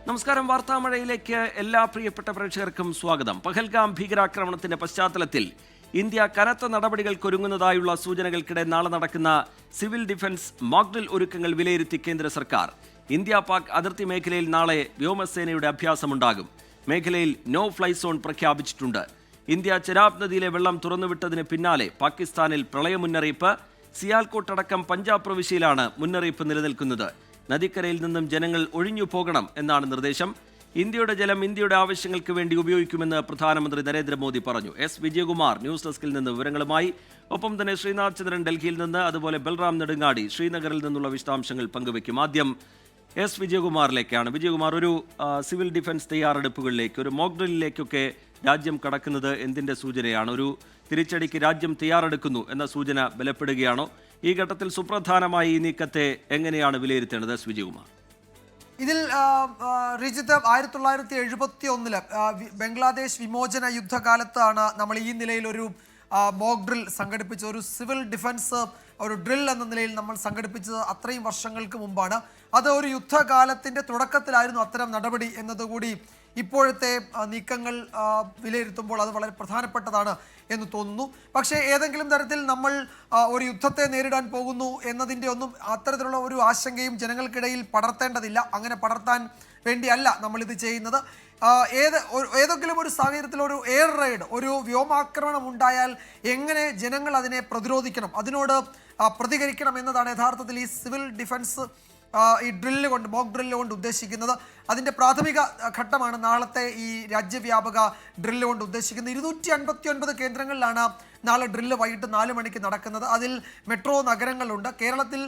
നമസ്കാരം. വാർത്താമഴയിലേക്ക് എല്ലാ പ്രിയപ്പെട്ട പ്രേക്ഷകർക്കും സ്വാഗതം. പഹൽഗാം ഭീകരാക്രമണത്തിന്റെ പശ്ചാത്തലത്തിൽ ഇന്ത്യ കനത്ത നടപടികൾക്കൊരുങ്ങുന്നതായുള്ള സൂചനകൾക്കിടെ നാളെ നടക്കുന്ന സിവിൽ ഡിഫൻസ് മോക്ക് ഡ്രിൽ ഒരുക്കങ്ങൾ വിലയിരുത്തി കേന്ദ്ര സർക്കാർ. ഇന്ത്യ പാക് അതിർത്തി മേഖലയിൽ നാളെ വ്യോമസേനയുടെ അഭ്യാസമുണ്ടാകും. മേഖലയിൽ നോ ഫ്ലൈ സോൺ പ്രഖ്യാപിച്ചിട്ടുണ്ട്. ഇന്ത്യ ചെനാബ് നദിയിലെ വെള്ളം തുറന്നുവിട്ടതിന് പിന്നാലെ പാകിസ്ഥാനിൽ പ്രളയ മുന്നറിയിപ്പ്. സിയാൽകോട്ട് അടക്കം പഞ്ചാബ് പ്രവിശ്യയിലാണ് മുന്നറിയിപ്പ് നിലനിൽക്കുന്നത്. നദിക്കരയിൽ നിന്നും ജനങ്ങൾ ഒഴിഞ്ഞു പോകണം എന്നാണ് നിർദ്ദേശം. ഇന്ത്യയുടെ ജലം ഇന്ത്യയുടെ ആവശ്യങ്ങൾക്ക് വേണ്ടി ഉപയോഗിക്കുമെന്ന് പ്രധാനമന്ത്രി നരേന്ദ്രമോദി പറഞ്ഞു. എസ് വിജയകുമാർ ന്യൂസ് ഡെസ്കിൽ നിന്ന് വിവരങ്ങളുമായി, ഒപ്പം തന്നെ ശ്രീനാഥ് ചന്ദ്രൻ ഡൽഹിയിൽ നിന്ന്, അതുപോലെ ബൽറാം നെടുങ്ങാടി ശ്രീനഗറിൽ നിന്നുള്ള വിശദാംശങ്ങൾ പങ്കുവയ്ക്കും. ആദ്യം എസ് വിജയകുമാറിലേക്കാണ്. വിജയകുമാർ, ഒരു സിവിൽ ഡിഫൻസ് തയ്യാറെടുപ്പുകളിലേക്ക്, ഒരു മോക്ക് ഡ്രില്ലിലേക്കൊക്കെ രാജ്യം കടക്കുന്നത് എന്തിന്റെ സൂചനയാണ്? ഒരു തിരിച്ചടിക്ക് രാജ്യം തയ്യാറെടുക്കുന്നു എന്ന സൂചന ബലപ്പെടുകയാണോ? ഈ ഘട്ടത്തിൽ സുപ്രധാനമായി ഈ നീക്കത്തെ എങ്ങനെയാണ് വിലയിരുത്തേണ്ടത്? എസ് വിജയകുമാർ. ഇതിൽ റിജിത്ത് 1971 ബംഗ്ലാദേശ് വിമോചന യുദ്ധകാലത്താണ് നമ്മൾ ഈ നിലയിൽ ഒരു മോക്ക് ഡ്രിൽ സംഘടിപ്പിച്ചത്. ഒരു സിവിൽ ഡിഫൻസ് ഒരു ഡ്രിൽ എന്ന നിലയിൽ നമ്മൾ സംഘടിപ്പിച്ചത് അത്രയും വർഷങ്ങൾക്ക് മുമ്പാണ്. അത് ഒരു യുദ്ധകാലത്തിൻ്റെ തുടക്കത്തിലായിരുന്നു അത്തരം നടപടി എന്നതുകൂടി ഇപ്പോഴത്തെ നീക്കങ്ങൾ വിലയിരുത്തുമ്പോൾ അത് വളരെ പ്രധാനപ്പെട്ടതാണ് എന്ന് തോന്നുന്നു. പക്ഷേ ഏതെങ്കിലും തരത്തിൽ നമ്മൾ ഒരു യുദ്ധത്തെ നേരിടാൻ പോകുന്നു എന്നതിൻ്റെ ഒന്നും അത്തരത്തിലുള്ള ഒരു ആശങ്കയും ജനങ്ങൾക്കിടയിൽ പടർത്തേണ്ടതില്ല. അങ്ങനെ പടർത്താൻ വേണ്ടിയല്ല നമ്മളിത് ചെയ്യുന്നത്. ഏതെങ്കിലും ഒരു സാഹചര്യത്തിൽ ഒരു എയർ റെയ്ഡ്, ഒരു വ്യോമാക്രമണം ഉണ്ടായാൽ എങ്ങനെ ജനങ്ങൾ അതിനെ പ്രതിരോധിക്കണം, അതിനോട് പ്രതികരിക്കണം എന്നതാണ് യഥാർത്ഥത്തിൽ ഈ സിവിൽ ഡിഫൻസ് ഈ ഡ്രില്ല് കൊണ്ട്, മോക്ക് ഡ്രില്ല് കൊണ്ട് ഉദ്ദേശിക്കുന്നത്. അതിൻ്റെ പ്രാഥമിക ഘട്ടമാണ് നാളത്തെ ഈ രാജ്യവ്യാപക ഡ്രില്ല് കൊണ്ട് ഉദ്ദേശിക്കുന്നത്. 259 കേന്ദ്രങ്ങളിലാണ് നാളെ ഡ്രില്ല് വൈകിട്ട് 4 മണിക്ക് നടക്കുന്നത്. അതിൽ മെട്രോ നഗരങ്ങളുണ്ട്. കേരളത്തിൽ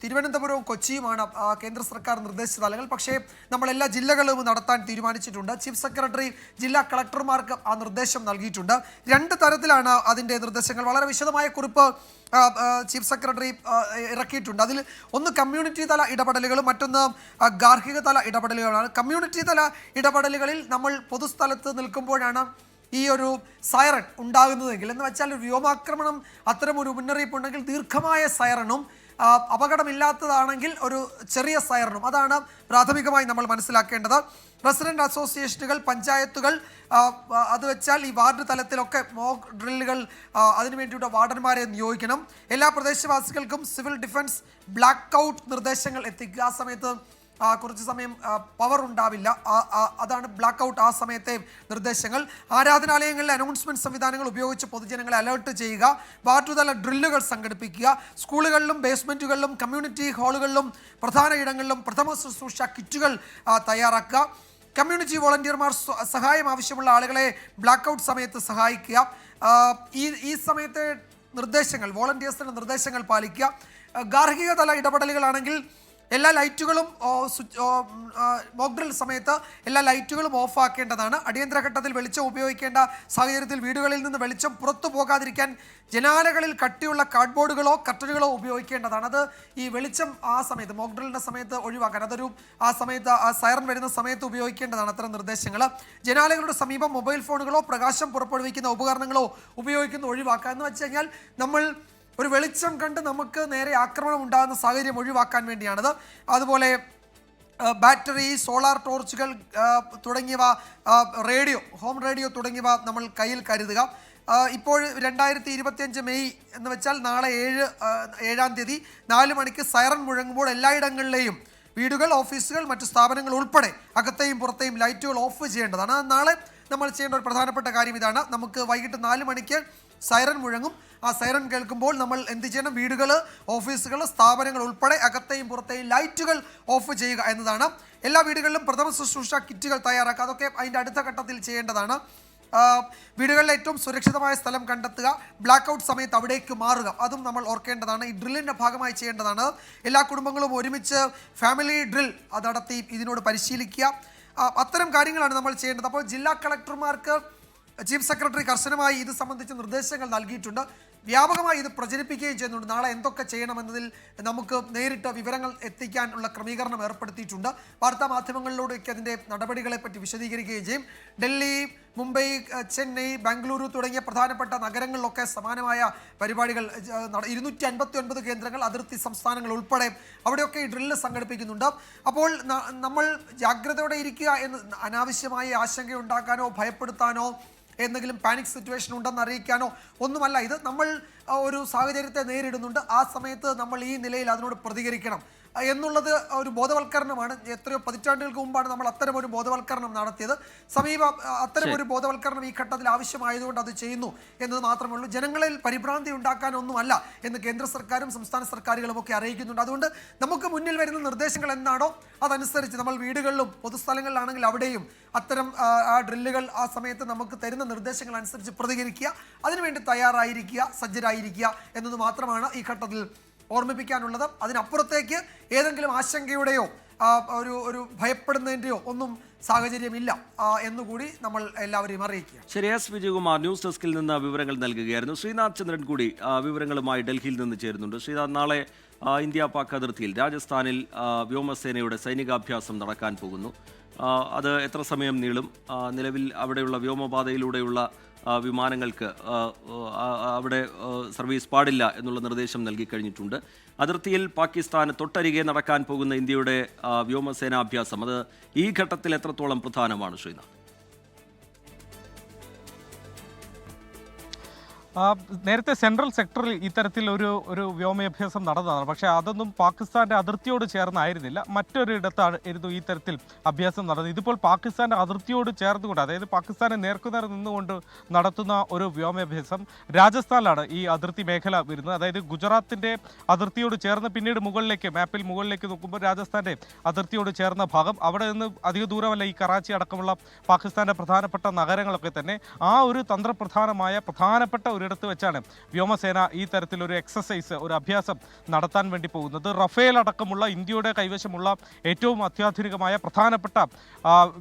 തിരുവനന്തപുരവും കൊച്ചിയുമാണ് കേന്ദ്ര സർക്കാർ നിർദ്ദേശിച്ച സ്ഥലങ്ങൾ. പക്ഷേ നമ്മളെല്ലാ ജില്ലകളും നടത്താൻ തീരുമാനിച്ചിട്ടുണ്ട്. ചീഫ് സെക്രട്ടറി ജില്ലാ കളക്ടർമാർക്ക് ആ നിർദ്ദേശം നൽകിയിട്ടുണ്ട്. 2 തരത്തിലാണ് അതിൻ്റെ നിർദ്ദേശങ്ങൾ. വളരെ വിശദമായ കുറിപ്പ് ചീഫ് സെക്രട്ടറി ഇറക്കിയിട്ടുണ്ട്. അതിൽ ഒന്ന് കമ്മ്യൂണിറ്റി തല ഇടപെടലുകളും മറ്റൊന്ന് ഗാർഹിക തല ഇടപെടലുകളാണ്. കമ്മ്യൂണിറ്റി തല ഇടപെടലുകളിൽ നമ്മൾ പൊതുസ്ഥലത്ത് നിൽക്കുമ്പോഴാണ് ഈ ഒരു സൈറൺ ഉണ്ടാകുന്നതെങ്കിൽ, എന്ന് വെച്ചാൽ വ്യോമാക്രമണം അത്തരം ഒരു മുന്നറിയിപ്പ് ഉണ്ടെങ്കിൽ ദീർഘമായ സൈറണും അപകടമില്ലാത്തതാണെങ്കിൽ ഒരു ചെറിയ സൈറണും, അതാണ് പ്രാഥമികമായി നമ്മൾ മനസ്സിലാക്കേണ്ടത്. റെസിഡന്റ് അസോസിയേഷനുകൾ, പഞ്ചായത്തുകൾ, അത് വെച്ചാൽ ഈ വാർഡ് തലത്തിലൊക്കെ മോക്ക് ഡ്രില്ലുകൾ അതിനു വേണ്ടിയിട്ട് വാർഡന്മാരെ നിയോഗിക്കണം. എല്ലാ പ്രദേശവാസികൾക്കും സിവിൽ ഡിഫൻസ് ബ്ലാക്ക് ഔട്ട് നിർദ്ദേശങ്ങൾ എത്തിക്കുക. ആ സമയത്ത് കുറച്ച് സമയം പവർ ഉണ്ടാവില്ല, അതാണ് ബ്ലാക്ക് ഔട്ട് ആ സമയത്തെ നിർദ്ദേശങ്ങൾ. ആരാധനാലയങ്ങളിലെ അനൗൺസ്മെൻറ്റ് സംവിധാനങ്ങൾ ഉപയോഗിച്ച് പൊതുജനങ്ങളെ അലേർട്ട് ചെയ്യുക. വാർഡുതല ഡ്രില്ലുകൾ സംഘടിപ്പിക്കുക. സ്കൂളുകളിലും ബേസ്മെൻറ്റുകളിലും കമ്മ്യൂണിറ്റി ഹാളുകളിലും പ്രധാന ഇടങ്ങളിലും പ്രഥമ ശുശ്രൂഷ കിറ്റുകൾ തയ്യാറാക്കുക. കമ്മ്യൂണിറ്റി വോളണ്ടിയർമാർ സഹായം ആവശ്യമുള്ള ആളുകളെ ബ്ലാക്ക് ഔട്ട് സമയത്ത് സഹായിക്കുക. ഈ സമയത്തെ നിർദ്ദേശങ്ങൾ, വോളണ്ടിയേഴ്സിൻ്റെ നിർദ്ദേശങ്ങൾ പാലിക്കുക. ഗാർഹിക തല ഇടപെടലുകളാണെങ്കിൽ എല്ലാ ലൈറ്റുകളും മോക്ക് ഡ്രിൽ സമയത്ത് എല്ലാ ലൈറ്റുകളും ഓഫാക്കേണ്ടതാണ്. അടിയന്തര ഘട്ടത്തിൽ വെളിച്ചം ഉപയോഗിക്കേണ്ട സാഹചര്യത്തിൽ വീടുകളിൽ നിന്ന് വെളിച്ചം പുറത്തു പോകാതിരിക്കാൻ ജനാലകളിൽ കട്ടിയുള്ള കാർഡ്ബോർഡുകളോ കർട്ടനുകളോ ഉപയോഗിക്കേണ്ടതാണ്. അത് ഈ വെളിച്ചം ആ സമയത്ത് മോക്ക് ഡ്രില്ലിൻ്റെ സമയത്ത് ഒഴിവാക്കാൻ, അതൊരു ആ സമയത്ത് ആ സൈറൺ വരുന്ന സമയത്ത് ഉപയോഗിക്കേണ്ടതാണ് അത്തരം നിർദ്ദേശങ്ങൾ. ജനാലകളുടെ സമീപം മൊബൈൽ ഫോണുകളോ പ്രകാശം പുറപ്പെടുവിക്കുന്ന ഉപകരണങ്ങളോ ഉപയോഗിക്കുന്നത് ഒഴിവാക്കുക. എന്ന് വെച്ച് കഴിഞ്ഞാൽ നമ്മൾ ഒരു വെളിച്ചം കണ്ട് നമുക്ക് നേരെ ആക്രമണം ഉണ്ടാകുന്ന സാഹചര്യം ഒഴിവാക്കാൻ വേണ്ടിയാണത്. അതുപോലെ ബാറ്ററി, സോളാർ ടോർച്ചുകൾ തുടങ്ങിയവ, റേഡിയോ, ഹോം റേഡിയോ തുടങ്ങിയവ നമ്മൾ കയ്യിൽ കരുതുക. ഇപ്പോൾ 2025 മെയ് എന്ന് വെച്ചാൽ നാളെ 7-ാം തീയതി 4 മണിക്ക് സൈറൺ മുഴങ്ങുമ്പോൾ എല്ലായിടങ്ങളിലെയും വീടുകൾ, ഓഫീസുകൾ, മറ്റു സ്ഥാപനങ്ങൾ ഉൾപ്പെടെ അകത്തെയും പുറത്തെയും ലൈറ്റുകൾ ഓഫ് ചെയ്യേണ്ടതാണ്. നാളെ നമ്മൾ ചെയ്യേണ്ട ഒരു പ്രധാനപ്പെട്ട കാര്യം ഇതാണ്. നമുക്ക് വൈകിട്ട് 4 മണിക്ക് സൈറൺ മുഴങ്ങും. ആ സൈറൺ കേൾക്കുമ്പോൾ നമ്മൾ എന്ത് ചെയ്യണം? വീടുകൾ, ഓഫീസുകൾ, സ്ഥാപനങ്ങൾ ഉൾപ്പെടെ അകത്തെയും പുറത്തെയും ലൈറ്റുകൾ ഓഫ് ചെയ്യുക എന്നതാണ്. എല്ലാ വീടുകളിലും പ്രഥമ ശുശ്രൂഷ കിറ്റുകൾ തയ്യാറാക്കുക. അതൊക്കെ അതിൻ്റെ അടുത്ത ഘട്ടത്തിൽ ചെയ്യേണ്ടതാണ്. വീടുകളിലെ ഏറ്റവും സുരക്ഷിതമായ സ്ഥലം കണ്ടെത്തുക. ബ്ലാക്ക് ഔട്ട് സമയത്ത് അവിടേക്ക് മാറുക, അതും നമ്മൾ ഓർക്കേണ്ടതാണ്. ഈ ഡ്രില്ലിൻ്റെ ഭാഗമായി ചെയ്യേണ്ടതാണ്. എല്ലാ കുടുംബങ്ങളും ഒരുമിച്ച് ഫാമിലി ഡ്രിൽ അത് നടത്തി ഇതിനോട് പരിശീലിക്കുക. അത്തരം കാര്യങ്ങളാണ് നമ്മൾ ചെയ്യേണ്ടത്. അപ്പോൾ ജില്ലാ കളക്ടർമാർക്ക് ചീഫ് സെക്രട്ടറി കർശനമായി ഇത് സംബന്ധിച്ച് നിർദ്ദേശങ്ങൾ നൽകിയിട്ടുണ്ട്. വ്യാപകമായി ഇത് പ്രചരിപ്പിക്കുകയും ചെയ്യുന്നുണ്ട്. നാളെ എന്തൊക്കെ ചെയ്യണമെന്നതിൽ നമുക്ക് നേരിട്ട് വിവരങ്ങൾ എത്തിക്കാനുള്ള ക്രമീകരണം ഏർപ്പെടുത്തിയിട്ടുണ്ട്. വാർത്താ മാധ്യമങ്ങളിലൂടെയൊക്കെ അതിൻ്റെ നടപടികളെ പറ്റി വിശദീകരിക്കുകയും ചെയ്യും. ഡൽഹി, മുംബൈ, ചെന്നൈ, ബാംഗ്ലൂരു തുടങ്ങിയ പ്രധാനപ്പെട്ട നഗരങ്ങളിലൊക്കെ സമാനമായ പരിപാടികൾ 259 കേന്ദ്രങ്ങൾ, അതിർത്തി സംസ്ഥാനങ്ങൾ ഉൾപ്പെടെ അവിടെയൊക്കെ ഈ ഡ്രില്ല് സംഘടിപ്പിക്കുന്നുണ്ട്. അപ്പോൾ നമ്മൾ ജാഗ്രതയോടെ ഇരിക്കുക എന്ന് അനാവശ്യമായി ആശങ്കയുണ്ടാക്കാനോ ഭയപ്പെടുത്താനോ എന്തെങ്കിലും പാനിക് സിറ്റുവേഷൻ ഉണ്ടെന്ന് അറിയിക്കാനോ ഒന്നുമല്ല. ഇത് നമ്മൾ ഒരു സാഹചര്യത്തെ നേരിടുന്നുണ്ട്, ആ സമയത്ത് നമ്മൾ ഈ നിലയിൽ അതിനോട് പ്രതികരിക്കണം എന്നുള്ളത് ഒരു ബോധവൽക്കരണമാണ്. എത്രയോ പതിറ്റാണ്ടുകൾക്ക് മുമ്പാണ് നമ്മൾ അത്തരമൊരു ബോധവൽക്കരണം നടത്തിയത്. അത്തരമൊരു ബോധവൽക്കരണം ഈ ഘട്ടത്തിൽ ആവശ്യമായതുകൊണ്ട് അത് ചെയ്യുന്നു എന്നത് മാത്രമേ ഉള്ളൂ. ജനങ്ങളിൽ പരിഭ്രാന്തി ഉണ്ടാക്കാനൊന്നുമല്ല എന്ന് കേന്ദ്ര സർക്കാരും സംസ്ഥാന സർക്കാരുകളും ഒക്കെ അറിയിക്കുന്നുണ്ട്. അതുകൊണ്ട് നമുക്ക് മുന്നിൽ വരുന്ന നിർദ്ദേശങ്ങൾ എന്താണോ അതനുസരിച്ച് നമ്മൾ വീടുകളിലും പൊതുസ്ഥലങ്ങളിലാണെങ്കിൽ അവിടെയും അത്തരം ആ ഡ്രില്ലുകൾ ആ സമയത്ത് നമുക്ക് തരുന്ന നിർദ്ദേശങ്ങൾ അനുസരിച്ച് പ്രതികരിക്കുക, അതിനുവേണ്ടി തയ്യാറായിരിക്കുക, സജ്ജരായിരിക്കുക എന്നത് മാത്രമാണ് ഈ ഘട്ടത്തിൽ ഓർമ്മിപ്പിക്കാനുള്ളത്. അതിനപ്പുറത്തേക്ക് ഏതെങ്കിലും ആശങ്കയുടെയോ ഒരു ഭയപ്പെടുന്നതിൻ്റെയോ ഒന്നും സാഹചര്യമില്ല എന്നുകൂടി നമ്മൾ എല്ലാവരെയും അറിയിക്കുക. ശരി, എസ് വിജയകുമാർ ന്യൂസ് ഡെസ്കിൽ നിന്ന് വിവരങ്ങൾ നൽകുകയായിരുന്നു. ശ്രീനാഥ് ചന്ദ്രൻ കൂടി വിവരങ്ങളുമായി ഡൽഹിയിൽ നിന്ന് ചേരുന്നുണ്ട്. ശ്രീനാഥ്, നാളെ ഇന്ത്യ പാക് അതിർത്തിയിൽ രാജസ്ഥാനിൽ വ്യോമസേനയുടെ സൈനികാഭ്യാസം നടക്കാൻ പോകുന്നു. അത് എത്ര സമയം നീളും? നിലവിൽ അവിടെയുള്ള വ്യോമപാതയിലൂടെയുള്ള വിമാനങ്ങൾക്ക് അവിടെ സർവീസ് പാടില്ല എന്നുള്ള നിർദ്ദേശം നൽകിക്കഴിഞ്ഞിട്ടുണ്ട്. അതിർത്തിയിൽ പാകിസ്ഥാന് തൊട്ടരികെ നടക്കാൻ പോകുന്ന ഇന്ത്യയുടെ വ്യോമസേനാഭ്യാസം അത് ഈ ഘട്ടത്തിൽ എത്രത്തോളം പ്രധാനമാണ് ശ്രീനാഥ്? നേരത്തെ സെൻട്രൽ സെക്ടറിൽ ഇത്തരത്തിൽ ഒരു വ്യോമാഭ്യാസം നടന്നതാണ്. പക്ഷേ അതൊന്നും പാകിസ്ഥാന്റെ അതിർത്തിയോട് ചേർന്നായിരുന്നില്ല, മറ്റൊരിടത്തായിരുന്നു ഈ തരത്തിൽ അഭ്യാസം നടന്നത്. ഇതിപ്പോൾ പാകിസ്ഥാന്റെ അതിർത്തിയോട് ചേർന്നുകൊണ്ട്, അതായത് പാകിസ്ഥാനെ നേർക്കുനേർ നിന്നുകൊണ്ട് നടത്തുന്ന ഒരു വ്യോമാഭ്യാസം രാജസ്ഥാനിലാണ് ഈ അതിർത്തി മേഖല വരുന്നത്. അതായത് ഗുജറാത്തിന്റെ അതിർത്തിയോട് ചേർന്ന് പിന്നീട് മാപ്പിൽ മുകളിലേക്ക് നോക്കുമ്പോൾ രാജസ്ഥാന്റെ അതിർത്തിയോട് ചേർന്ന ഭാഗം, അവിടെ നിന്ന് അധിക ദൂരമല്ല ഈ കറാച്ചി അടക്കമുള്ള പാകിസ്ഥാന്റെ പ്രധാനപ്പെട്ട നഗരങ്ങളൊക്കെ തന്നെ. ആ ഒരു പ്രധാനപ്പെട്ട ഒരിടത്ത് വെച്ചാണ് വ്യോമസേന ഈ തരത്തിലൊരു എക്സസൈസ്, ഒരു അഭ്യാസം നടത്താൻ വേണ്ടി പോകുന്നത്. റഫേൽ അടക്കമുള്ള ഇന്ത്യയുടെ കൈവശമുള്ള ഏറ്റവും അത്യാധുനികമായ പ്രധാനപ്പെട്ട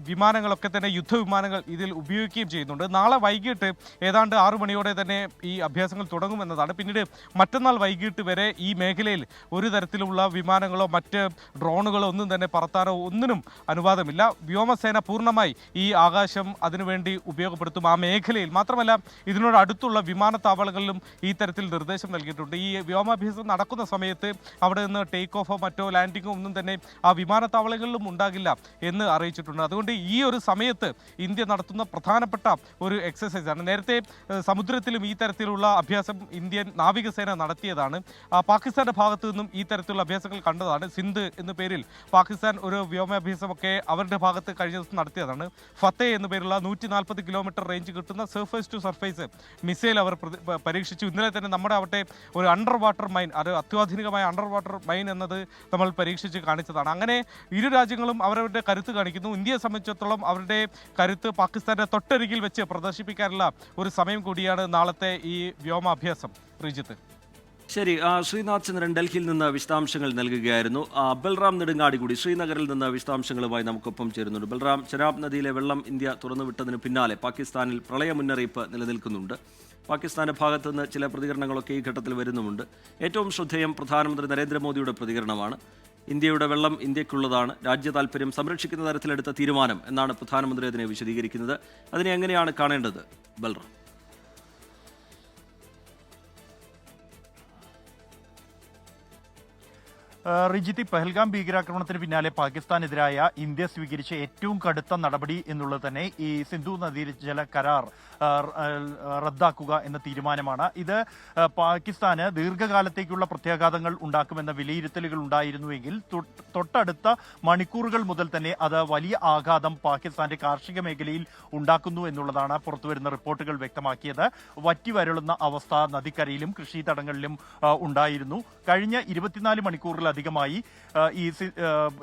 വിമാനങ്ങളൊക്കെ തന്നെ, യുദ്ധവിമാനങ്ങൾ ഇതിൽ ഉപയോഗിക്കുകയും ചെയ്യുന്നുണ്ട്. നാളെ വൈകിട്ട് ഏതാണ്ട് 6 മണിയോടെ തന്നെ ഈ അഭ്യാസങ്ങൾ തുടങ്ങുമെന്നതാണ്. പിന്നീട് മറ്റന്നാൾ വൈകിട്ട് വരെ ഈ മേഖലയിൽ ഒരു തരത്തിലുള്ള വിമാനങ്ങളോ മറ്റ് ഡ്രോണുകളോ ഒന്നും തന്നെ പറത്താനോ ഒന്നിനും അനുവാദമില്ല. വ്യോമസേന പൂർണ്ണമായി ഈ ആകാശം അതിനുവേണ്ടി ഉപയോഗപ്പെടുത്തും ആ മേഖലയിൽ. മാത്രമല്ല ഇതിനോട് അടുത്തുള്ള വിമാനത്താവളങ്ങളിലും ഈ തരത്തിൽ നിർദ്ദേശം നൽകിയിട്ടുണ്ട്. ഈ വ്യോമാഭ്യാസം നടക്കുന്ന സമയത്ത് അവിടെ നിന്ന് ടേക്ക് ഓഫോ മറ്റോ ലാൻഡിങ്ങോ ഒന്നും തന്നെ ആ വിമാനത്താവളങ്ങളിലും ഉണ്ടാകില്ല എന്ന് അറിയിച്ചിട്ടുണ്ട്. അതുകൊണ്ട് ഈ ഒരു സമയത്ത് ഇന്ത്യ നടത്തുന്ന പ്രധാനപ്പെട്ട ഒരു എക്സസൈസാണ്. നേരത്തെ സമുദ്രത്തിലും ഈ തരത്തിലുള്ള അഭ്യാസം ഇന്ത്യൻ നാവികസേന നടത്തിയതാണ്. പാകിസ്ഥാന്റെ ഭാഗത്തു നിന്നും ഈ തരത്തിലുള്ള അഭ്യാസങ്ങൾ കണ്ടതാണ്. സിന്ധ് എന്ന പേരിൽ പാകിസ്ഥാൻ ഒരു വ്യോമാഭ്യാസമൊക്കെ അവരുടെ ഭാഗത്ത് കഴിഞ്ഞ ദിവസം നടത്തിയതാണ്. ഫത്തേ എന്ന പേരുള്ള 140 കിലോമീറ്റർ റേഞ്ച് കിട്ടുന്ന സർഫേസ് ടു സർഫേസ് മിസൈൽ അവർ പരീക്ഷിച്ചു. ഇന്നലെ തന്നെ നമ്മുടെ അവിടെ ഒരു അണ്ടർ വാട്ടർ മൈൻ, അത് അത്യാധുനികമായ അണ്ടർ വാട്ടർ മൈൻ എന്നത് നമ്മൾ പരീക്ഷിച്ച് കാണിച്ചതാണ്. അങ്ങനെ ഇരു രാജ്യങ്ങളും അവരവരുടെ കരുത്ത് കാണിക്കുന്നു. ഇന്ത്യയെ സംബന്ധിച്ചിടത്തോളം അവരുടെ കരുത്ത് പാകിസ്ഥാന്റെ തൊട്ടരികിൽ വെച്ച് പ്രദർശിപ്പിക്കാനുള്ള ഒരു സമയം കൂടിയാണ് നാളത്തെ ഈ വ്യോമാഭ്യാസം. റിജിത്ത്. ശരി, ശ്രീനാഥ് ചന്ദ്രൻ ഡൽഹിയിൽ നിന്ന് വിശദാംശങ്ങൾ നൽകുകയായിരുന്നു. ബൽറാം നെടുങ്ങാടി കൂടി ശ്രീനഗറിൽ നിന്ന് വിശദാംശങ്ങളുമായി നമുക്കൊപ്പം ചേരുന്നുണ്ട്. ബൽറാം, ചെനാബ് നദിയിലെ വെള്ളം ഇന്ത്യ തുറന്നുവിട്ടതിന് പിന്നാലെ പാകിസ്ഥാനിൽ പ്രളയ മുന്നറിയിപ്പ് നിലനിൽക്കുന്നുണ്ട്. പാകിസ്ഥാന്റെ ഭാഗത്തു നിന്ന് ചില പ്രതികരണങ്ങളൊക്കെ ഈ ഘട്ടത്തിൽ വരുന്നുമുണ്ട്. ഏറ്റവും ശ്രദ്ധേയം പ്രധാനമന്ത്രി നരേന്ദ്രമോദിയുടെ പ്രതികരണമാണ്. ഇന്ത്യയുടെ വെള്ളം ഇന്ത്യക്കുള്ളതാണ്, രാജ്യ താൽപര്യം സംരക്ഷിക്കുന്ന തരത്തിലെടുത്ത തീരുമാനം എന്നാണ് പ്രധാനമന്ത്രി അതിനെ വിശദീകരിക്കുന്നത്. അതിനെ എങ്ങനെയാണ് കാണേണ്ടത് ബൽറാം? റിജിത്ത്, പഹൽഗാം ഭീകരാക്രമണത്തിന് പിന്നാലെ പാകിസ്ഥാനെതിരായ ഇന്ത്യ സ്വീകരിച്ച ഏറ്റവും കടുത്ത നടപടി എന്നുള്ളത് തന്നെ ഈ സിന്ധു നദീജല കരാർ റദ്ദാക്കുക എന്ന തീരുമാനമാണ്. ഇത് പാകിസ്ഥാന് ദീർഘകാലത്തേക്കുള്ള പ്രത്യാഘാതങ്ങൾ ഉണ്ടാക്കുമെന്ന വിലയിരുത്തലുകൾ ഉണ്ടായിരുന്നുവെങ്കിൽ തൊട്ടടുത്ത മണിക്കൂറുകൾ മുതൽ തന്നെ അത് വലിയ ആഘാതം പാകിസ്ഥാന്റെ കാർഷിക മേഖലയിൽ ഉണ്ടാക്കുന്നു എന്നുള്ളതാണ് പുറത്തുവരുന്ന റിപ്പോർട്ടുകൾ വ്യക്തമാക്കിയത്. വറ്റിവരളുന്ന അവസ്ഥ നദിക്കരയിലും കൃഷിത്തടങ്ങളിലും ഉണ്ടായിരുന്നു. കഴിഞ്ഞ 24 മണിക്കൂറിൽ ദിവസത്തിലധികമായി ഈ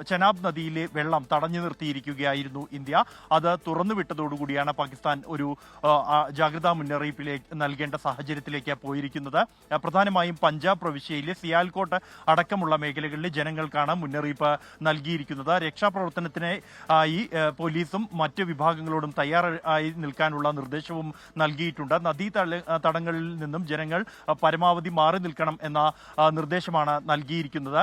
ചെനാബ് നദിയിലെ വെള്ളം തടഞ്ഞു നിർത്തിയിരിക്കുകയായിരുന്നു ഇന്ത്യ. അത് തുറന്നുവിട്ടതോടുകൂടിയാണ് പാകിസ്ഥാൻ ഒരു ജാഗ്രതാ മുന്നറിയിപ്പിലേക്ക് നൽകേണ്ട സാഹചര്യത്തിലേക്ക് പോയിരിക്കുന്നത്. പ്രധാനമായും പഞ്ചാബ് പ്രവിശ്യയിലെ സിയാൽകോട്ട് അടക്കമുള്ള മേഖലകളിലെ ജനങ്ങൾക്കാണ് മുന്നറിയിപ്പ് നൽകിയിരിക്കുന്നത്. രക്ഷാപ്രവർത്തനത്തിനായി പോലീസും മറ്റ് വിഭാഗങ്ങളോടും തയ്യാറായി നിൽക്കാനുള്ള നിർദ്ദേശവും നൽകിയിട്ടുണ്ട്. നദീ തടങ്ങളിൽ നിന്നും ജനങ്ങൾ പരമാവധി മാറി നിൽക്കണം എന്ന നിർദ്ദേശമാണ് നൽകിയിരിക്കുന്നത്.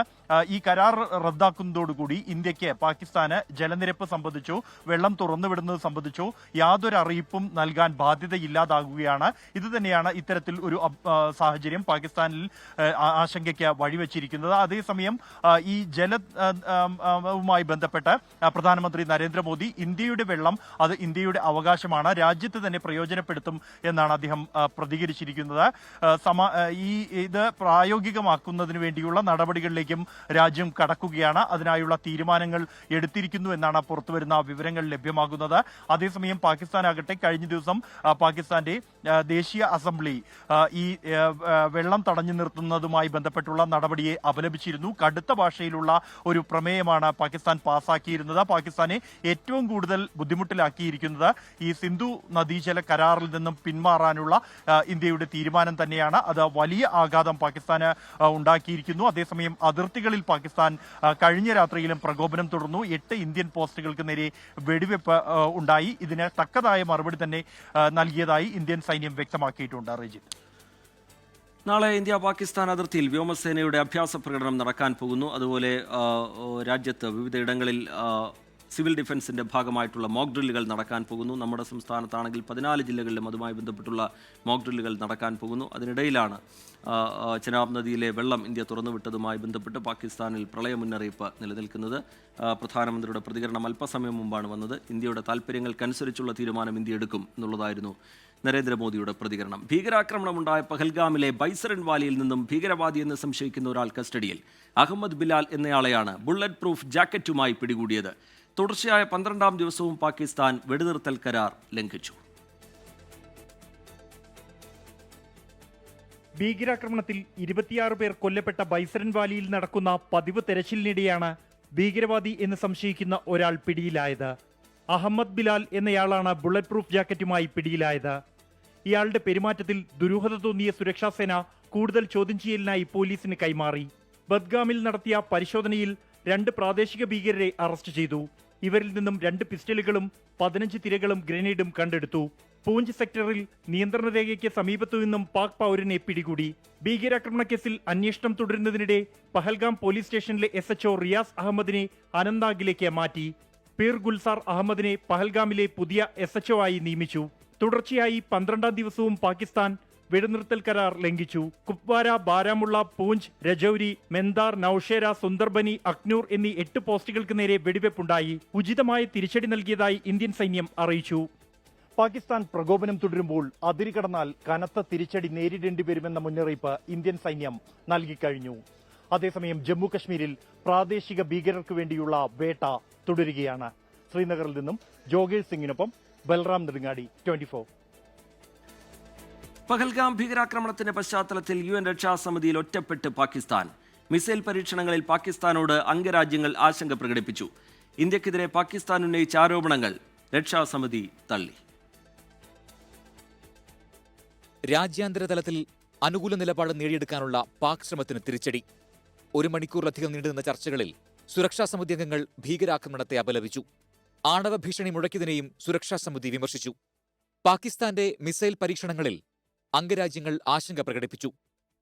ഈ കരാർ റദ്ദാക്കുന്നതോടുകൂടി ഇന്ത്യക്ക് പാകിസ്ഥാന് ജലനിരപ്പ് സംബന്ധിച്ചോ വെള്ളം തുറന്നുവിടുന്നത് സംബന്ധിച്ചോ യാതൊരു അറിയിപ്പും നൽകാൻ ബാധ്യതയില്ലാതാകുകയാണ്. ഇത് തന്നെയാണ് ഇത്തരത്തിൽ ഒരു സാഹചര്യം പാകിസ്ഥാനിൽ ആശങ്കയ്ക്ക് വഴിവെച്ചിരിക്കുന്നത്. അതേസമയം ഈ ജലവുമായി ബന്ധപ്പെട്ട് പ്രധാനമന്ത്രി നരേന്ദ്രമോദി ഇന്ത്യയുടെ വെള്ളം അത് ഇന്ത്യയുടെ അവകാശമാണ്, രാജ്യത്ത് തന്നെ പ്രയോജനപ്പെടുത്തും എന്നാണ് അദ്ദേഹം പ്രതികരിച്ചിരിക്കുന്നത്. ഇത് പ്രായോഗികമാക്കുന്നതിന് വേണ്ടിയുള്ള നടപടികളിലേക്കും രാജ്യം കടക്കുകയാണ്. അതിനായുള്ള തീരുമാനങ്ങൾ എടുത്തിരിക്കുന്നു എന്നാണ് പുറത്തുവരുന്ന വിവരങ്ങൾ ലഭ്യമാകുന്നത്. അതേസമയം പാകിസ്ഥാനാകട്ടെ കഴിഞ്ഞ ദിവസം പാകിസ്ഥാന്റെ ദേശീയ അസംബ്ലി ഈ വെള്ളം തടഞ്ഞു നിർത്തുന്നതുമായി ബന്ധപ്പെട്ടുള്ള നടപടിയെ അപലപിച്ചിരുന്നു. കടുത്ത ഭാഷയിലുള്ള ഒരു പ്രമേയമാണ് പാകിസ്ഥാൻ പാസാക്കിയിരുന്നത്. പാകിസ്ഥാനെ ഏറ്റവും കൂടുതൽ ബുദ്ധിമുട്ടിലാക്കിയിരിക്കുന്നത് ഈ സിന്ധു നദീജല കരാറിൽ നിന്നും പിന്മാറാനുള്ള ഇന്ത്യയുടെ തീരുമാനം തന്നെയാണ്. അത് വലിയ ആഘാതം പാകിസ്ഥാന് ഉണ്ടാക്കിയിരിക്കുന്നു. അതേസമയം അതിർത്തികളിൽ പാകിസ്ഥാൻ കഴിഞ്ഞ രാത്രിയിലും പ്രകോപനം തുടർന്നു. 8 ഇന്ത്യൻ പോസ്റ്റുകൾക്ക് നേരെ വെടിവെപ്പ് ഉണ്ടായി. ഇതിന് തക്കതായ മറുപടി തന്നെ നൽകിയതായി ഇന്ത്യൻ സൈന്യം വ്യക്തമാക്കിയിട്ടുണ്ട്. റജിത്ത്, നാളെ ഇന്ത്യ പാകിസ്ഥാൻ അതിർത്തിയിൽ വ്യോമസേനയുടെ അഭ്യാസ പ്രകടനം നടക്കാൻ പോകുന്നു. അതുപോലെ രാജ്യത്ത് വിവിധയിടങ്ങളിൽ സിവിൽ ഡിഫൻസിന്റെ ഭാഗമായിട്ടുള്ള മോക്ക് ഡ്രില്ലുകൾ നടക്കാൻ പോകുന്നു. നമ്മുടെ സംസ്ഥാനത്താണെങ്കിൽ 14 ജില്ലകളിലും അതുമായി ബന്ധപ്പെട്ടുള്ള മോക്ക് ഡ്രില്ലുകൾ നടക്കാൻ പോകുന്നു. അതിനിടയിലാണ് ചെനാബ് നദിയിലെ വെള്ളം ഇന്ത്യ തുറന്നുവിട്ടതുമായി ബന്ധപ്പെട്ട് പാകിസ്ഥാനിൽ പ്രളയ മുന്നറിയിപ്പ് നിലനിൽക്കുന്നത്. പ്രധാനമന്ത്രിയുടെ പ്രതികരണം അല്പസമയം മുമ്പാണ് വന്നത്. ഇന്ത്യയുടെ താൽപ്പര്യങ്ങൾക്കനുസരിച്ചുള്ള തീരുമാനം ഇന്ത്യ എടുക്കും എന്നുള്ളതായിരുന്നു നരേന്ദ്രമോദിയുടെ പ്രതികരണം. ഭീകരാക്രമണമുണ്ടായ പഹൽഗാമിലെ ബൈസറൻ വാലിയിൽ നിന്നും ഭീകരവാദിയെന്ന് സംശയിക്കുന്ന ഒരാൾ കസ്റ്റഡിയിൽ. അഹമ്മദ് ബിലാൽ എന്നയാളെയാണ് ബുള്ളറ്റ് പ്രൂഫ് ജാക്കറ്റുമായി പിടികൂടിയത്. തുടർച്ചയായ 12ാം ദിവസവും പാകിസ്ഥാൻ വെടിനിർത്തൽ കരാർ ലംഘിച്ചു. ഭീകരാക്രമണത്തിൽ 26 പേർ കൊല്ലപ്പെട്ട ബൈസറൻ വാലിയിൽ നടക്കുന്ന പതിവ് തെരച്ചിലിനിടെയാണ് ഭീകരവാദി എന്ന് സംശയിക്കുന്ന ഒരാൾ പിടിയിലായത്. അഹമ്മദ് ബിലാൽ എന്നയാളാണ് ബുള്ളറ്റ് പ്രൂഫ് ജാക്കറ്റുമായി പിടിയിലായത്. ഇയാളുടെ പെരുമാറ്റത്തിൽ ദുരൂഹത തോന്നിയ സുരക്ഷാസേന കൂടുതൽ ചോദ്യം ചെയ്യലിനായി പോലീസിന് കൈമാറി. ബദ്ഗാമിൽ നടത്തിയ പരിശോധനയിൽ 2 പ്രാദേശിക ഭീകരരെ അറസ്റ്റ് ചെയ്തു. ഇവരിൽ നിന്നും 2 പിസ്റ്റളുകളും 15 തിരകളും ഗ്രനേഡും കണ്ടെടുത്തു. പൂഞ്ച് സെക്ടറിൽ നിയന്ത്രണ രേഖയ്ക്ക് സമീപത്തു നിന്നും പാക് പൗരനെ പിടികൂടി. ഭീകരാക്രമണ കേസിൽ അന്വേഷണം തുടരുന്നതിനിടെ പഹൽഗാം പോലീസ് സ്റ്റേഷനിലെ SHO റിയാസ് അഹമ്മദിനെ അനന്ത്നാഗിലേക്ക് മാറ്റി. പീർ ഗുൽസാർ അഹമ്മദിനെ പഹൽഗാമിലെ പുതിയ SHO ആയി നിയമിച്ചു. തുടർച്ചയായി 12ാം ദിവസവും പാകിസ്ഥാൻ വെടിനിർത്തൽ കരാർ ലംഘിച്ചു. കുപ്വാര, ബാരാമുള്ള, പൂഞ്ച്, രജൌരി, മെന്ദാർ, നൌഷേര, സുന്ദർബനി, അക്നൂർ എന്നീ 8 പോസ്റ്റുകൾക്ക് നേരെ വെടിവെപ്പുണ്ടായി. ഉചിതമായ തിരിച്ചടി നൽകിയതായി ഇന്ത്യൻ സൈന്യം അറിയിച്ചു. പാകിസ്ഥാൻ പ്രകോപനം തുടരുമ്പോൾ അതിരുകടന്നാൽ കനത്ത തിരിച്ചടി നേരിടേണ്ടി വരുമെന്ന മുന്നറിയിപ്പ് ഇന്ത്യൻ സൈന്യം നൽകിക്കഴിഞ്ഞു. അതേസമയം ജമ്മു കശ്മീരിൽ പ്രാദേശിക ഭീകരർക്ക് വേണ്ടിയുള്ള വേട്ട തുടരുകയാണ്. ശ്രീനഗറിൽ നിന്നും ജോഗേഷ് സിംഗിനൊപ്പം ബൽറാം നെടുങ്ങാടി, 24. പഹൽഗാം ഭീകരാക്രമണത്തിന്റെ പശ്ചാത്തലത്തിൽ UN രക്ഷാസമിതിയിൽ ഒറ്റപ്പെട്ട് പാകിസ്ഥാൻ. മിസൈൽ പരീക്ഷണങ്ങളിൽ പാകിസ്ഥാനോട് അംഗരാജ്യങ്ങൾ ആശങ്ക പ്രകടിപ്പിച്ചു. ഇന്ത്യക്കെതിരെ പാകിസ്ഥാൻ ഉന്നയിച്ച ആരോപണങ്ങൾ രക്ഷാസമിതി തള്ളി. രാജ്യാന്തര തലത്തിൽ അനുകൂല നിലപാട് നേടിയെടുക്കാനുള്ള പാക് ശ്രമത്തിന് തിരിച്ചടി. 1 മണിക്കൂറിലധികം നീണ്ടുനിന്ന ചർച്ചകളിൽ സുരക്ഷാ സമിതി അംഗങ്ങൾ ഭീകരാക്രമണത്തെ അപലപിച്ചു. ആണവ ഭീഷണി മുഴക്കിയതിനെയും സുരക്ഷാ സമിതി വിമർശിച്ചു. പാകിസ്ഥാന്റെ മിസൈൽ പരീക്ഷണങ്ങളിൽ അംഗരാജ്യങ്ങൾ ആശങ്ക പ്രകടിപ്പിച്ചു.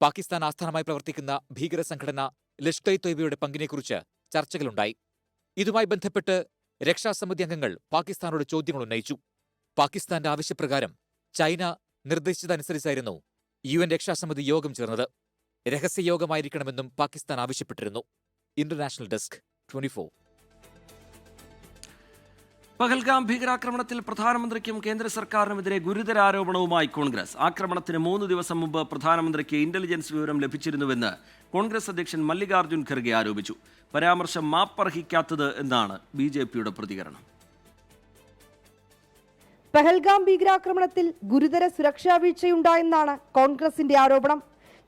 പാകിസ്ഥാൻ ആസ്ഥാനമായി പ്രവർത്തിക്കുന്ന ഭീകര സംഘടന ലഷ്കർ-ഇ-തൊയ്ബയുടെ പങ്കിനെക്കുറിച്ച് ചർച്ചകളുണ്ടായി. ഇതുമായി ബന്ധപ്പെട്ട് രക്ഷാസമിതി അംഗങ്ങൾ പാകിസ്ഥാനോട് ചോദ്യങ്ങൾ ഉന്നയിച്ചു. പാകിസ്ഥാന്റെ ആവശ്യപ്രകാരം ചൈന നിർദ്ദേശിച്ചതനുസരിച്ചായിരുന്നു UN രക്ഷാസമിതി യോഗം ചേർന്നത്. രഹസ്യയോഗമായിരിക്കണമെന്നും പാകിസ്ഥാൻ ആവശ്യപ്പെട്ടിരുന്നു. International desk, 24. പഹൽഗാം ഭീകരാക്രമണത്തിൽ പ്രധാനമന്ത്രിക്കും കേന്ദ്ര സർക്കാരിനുമെതിരെ ഗുരുതര ആരോപണവുമായി കോൺഗ്രസ്. ആക്രമണത്തിന് 3 ദിവസം മുമ്പ് പ്രധാനമന്ത്രിക്ക് ഇന്റലിജൻസ് വിവരം ലഭിച്ചിരുന്നുവെന്ന് കോൺഗ്രസ് അധ്യക്ഷൻ മല്ലികാർജ്ജുൻ ഖർഗെ ആരോപിച്ചു. പരാമർശം മാപ്പർഹിക്കാത്തത് എന്നാണ് BJPയുടെ പ്രതികരണം. പഹൽഗാം ഭീകരാക്രമണത്തിൽ ഗുരുതര സുരക്ഷാ വീഴ്ചയുണ്ടായെന്നാണ് കോൺഗ്രസിന്റെ ആരോപണം.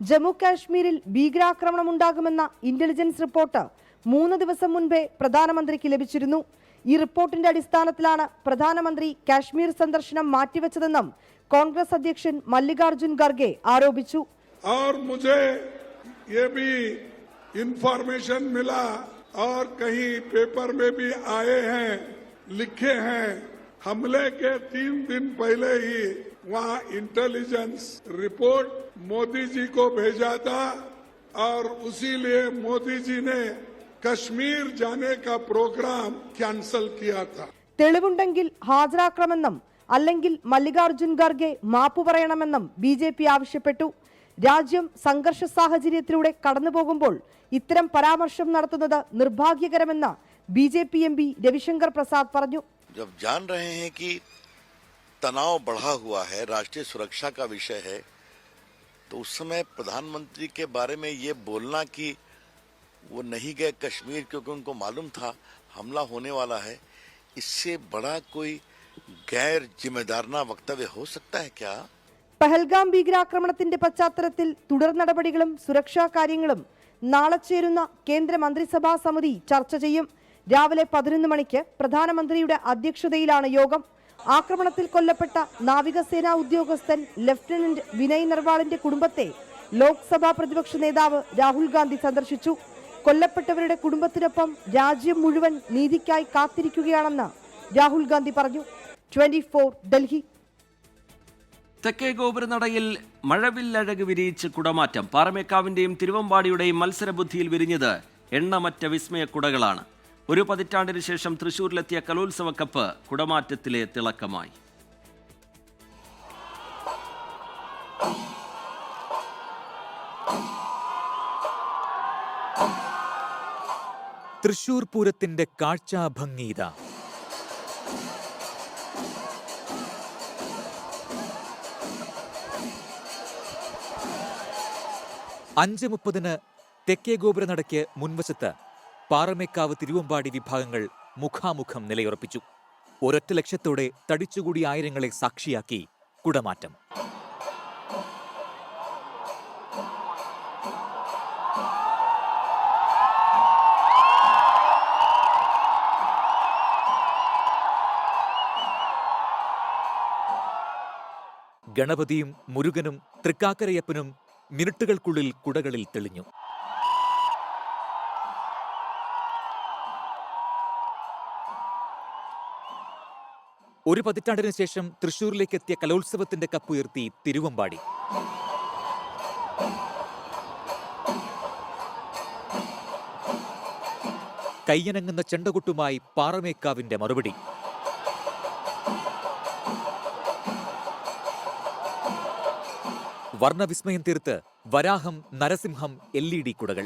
ജമ്മു കാശ്മീരിൽ ഭീകരാക്രമണമുണ്ടാകുമെന്ന ഇന്റലിജൻസ് റിപ്പോർട്ട് 3 ദിവസം മുൻപേ പ്രധാനമന്ത്രിക്ക് ലഭിച്ചിരുന്നു. ഈ റിപ്പോർട്ടിന്റെ അടിസ്ഥാനത്തിലാണ് പ്രധാനമന്ത്രി കാശ്മീർ സന്ദർശനം മാറ്റിവെച്ചതെന്നും കോൺഗ്രസ് അധ്യക്ഷൻ മല്ലികാർജുൻ ഖർഗെ ആരോപിച്ചു. और मुझे ये भी इंफॉर्मेशन मिला और कहीं पेपर में भी आए हैं, लिखे हैं, हमले के 3 दिन पहले ही वहाँ इंटेलिजेंस रिपोर्ट मोदी जी को भेजा था और उसी लिए मोदी जी ने कश्मीर जाने का प्रोग्राम कैंसल किया था. തെളിവുണ്ടെങ്കിൽ ഹാജരാക്കണമെന്നും അല്ലെങ്കിൽ മല്ലികാർജുൻ ഖർഗെ മാപ്പു പറയണമെന്നും BJP ആവശ്യപ്പെട്ടു. രാജ്യം സംഘർഷ സാഹചര്യത്തിലൂടെ കടന്നുപോകുമ്പോൾ ഇത്തരം പരാമർശം നടത്തുന്നത് നിർഭാഗ്യകരമെന്ന് BJP MP രവിശങ്കർ പ്രസാദ് പറഞ്ഞു. जब जान रहे हैं कि तनाव बढ़ा हुआ है, राष्ट्रीय सुरक्षा का विषय है, तो उस समय प्रधानमंत्री के बारे में ये बोलना कि वो नहीं गए कश्मीर क्योंकि उनको मालूम था हमला होने वाला है, इससे बड़ा कोई गैर जिम्मेदाराना वक्तव्य हो सकता है क्या? പഹൽഗാം ഭീകരാക്രമണത്തിന്റെ പശ്ചാത്തലത്തിൽ തുടർ നടപടികളും സുരക്ഷാ കാര്യങ്ങളും നാളെ ചേരുന്ന കേന്ദ്ര മന്ത്രിസഭാ സമിതി ചർച്ച ചെയ്യും. രാവിലെ 11 മണിക്ക് പ്രധാനമന്ത്രിയുടെ അധ്യക്ഷതയിലാണ് യോഗം. ആക്രമണത്തിൽ കൊല്ലപ്പെട്ട നാവികസേനാ ഉദ്യോഗസ്ഥൻ ലഫ്റ്റനന്റ് വിനയ് നർവാളിന്റെ കുടുംബത്തെ ലോക്സഭാ പ്രതിപക്ഷ നേതാവ് രാഹുൽ ഗാന്ധി സന്ദർശിച്ചു. കൊല്ലപ്പെട്ടവരുടെ കുടുംബത്തിനൊപ്പം രാജ്യം മുഴുവൻ നീതിക്കായി കാത്തിരിക്കുകയാണെന്ന് രാഹുൽ ഗാന്ധി പറഞ്ഞു. 24 ഡൽഹി. തെക്കേ ഗോപുരനടയിൽ മഴവില്ലഴക് വിരിയിച്ച് കുടമാറ്റം. പാറമേക്കാവിന്റെയും തിരുവമ്പാടിയുടെയും മത്സരബുദ്ധിയിൽ വിരിഞ്ഞത് എണ്ണമറ്റ വിസ്മയ കുടകളാണ്. ഒരു പതിറ്റാണ്ടിന് ശേഷം തൃശൂരിലെത്തിയ കലോത്സവ കപ്പ് കുടമാറ്റത്തിലെ തിളക്കമായി. തൃശൂർ പൂരത്തിന്റെ കാഴ്ചാഭംഗീത. അഞ്ച് 30 തെക്കേ ഗോപുരനടയ്ക്ക് മുൻവശത്ത് പാറമേക്കാവ് തിരുവമ്പാടി വിഭാഗങ്ങൾ മുഖാമുഖം നിലയുറപ്പിച്ചു. ഒരൊറ്റ ലക്ഷ്യത്തോടെ തടിച്ചുകൂടി ആയിരങ്ങളെ സാക്ഷിയാക്കി കുടമാറ്റം. ഗണപതിയും മുരുകനും തൃക്കാക്കരയപ്പനും മിനിറ്റുകൾക്കുള്ളിൽ കുടകളിൽ തെളിഞ്ഞു. ഒരു പതിറ്റാണ്ടിന് ശേഷം തൃശൂരിലേക്ക് എത്തിയ കലോത്സവത്തിന്റെ കപ്പുയർത്തി തിരുവമ്പാടി. കയ്യനങ്ങുന്ന ചെണ്ടകൊട്ടുമായി പാറമേക്കാവിന്റെ മറുപടി. വർണ്ണവിസ്മയം തീർത്ത് വരാഹം, നരസിംഹം, LED കുടകൾ.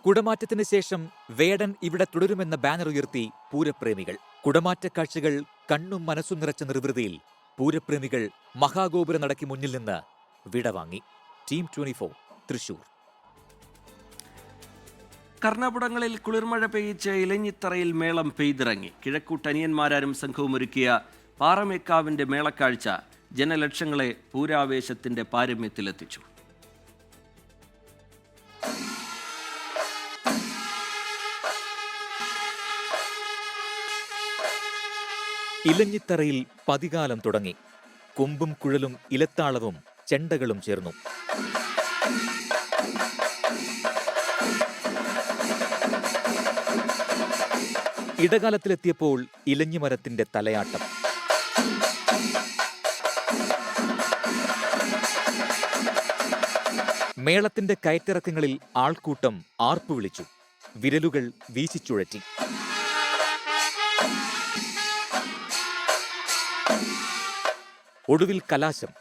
കുടമാറ്റത്തിന് ശേഷം വേടൻ ഇവിടെ തുടരുമെന്ന ബാനർ ഉയർത്തി പൂരപ്രേമികൾ. കുടമാറ്റ കാഴ്ചകൾ കണ്ണും മനസ്സും നിറച്ച നിർവൃതിയിൽ പൂരപ്രേമികൾ മഹാഗോപുര നടക്കി മുന്നിൽ നിന്ന് വിടവാങ്ങി. ടീം 24 തൃശൂർ. കർണപുടങ്ങളിൽ കുളിർമഴ പെയ്യിച്ച് ഇലഞ്ഞിത്തറയിൽ മേളം പെയ്തിറങ്ങി. കിഴക്കൂട്ടനിയന്മാരും സംഘവും ഒരുക്കിയ പാറമേക്കാവിന്റെ മേളക്കാഴ്ച ജനലക്ഷങ്ങളെ പൂരാവേശത്തിന്റെ പാരമ്യത്തിലെത്തിച്ചു. ഇലഞ്ഞിത്തറയിൽ പതികാലം തുടങ്ങി. കൊമ്പും കുഴലും ഇലത്താളവും ചെണ്ടകളും ചേർന്നു. ഇടകാലത്തിലെത്തിയപ്പോൾ ഇലഞ്ഞിമരത്തിന്റെ തലയാട്ടം. മേളത്തിന്റെ കയറ്റിറക്കങ്ങളിൽ ആൾക്കൂട്ടം ആർപ്പു വിളിച്ചു. വിരലുകൾ വീശിച്ചുഴറ്റി. ഒടുവിൽ കലാശം.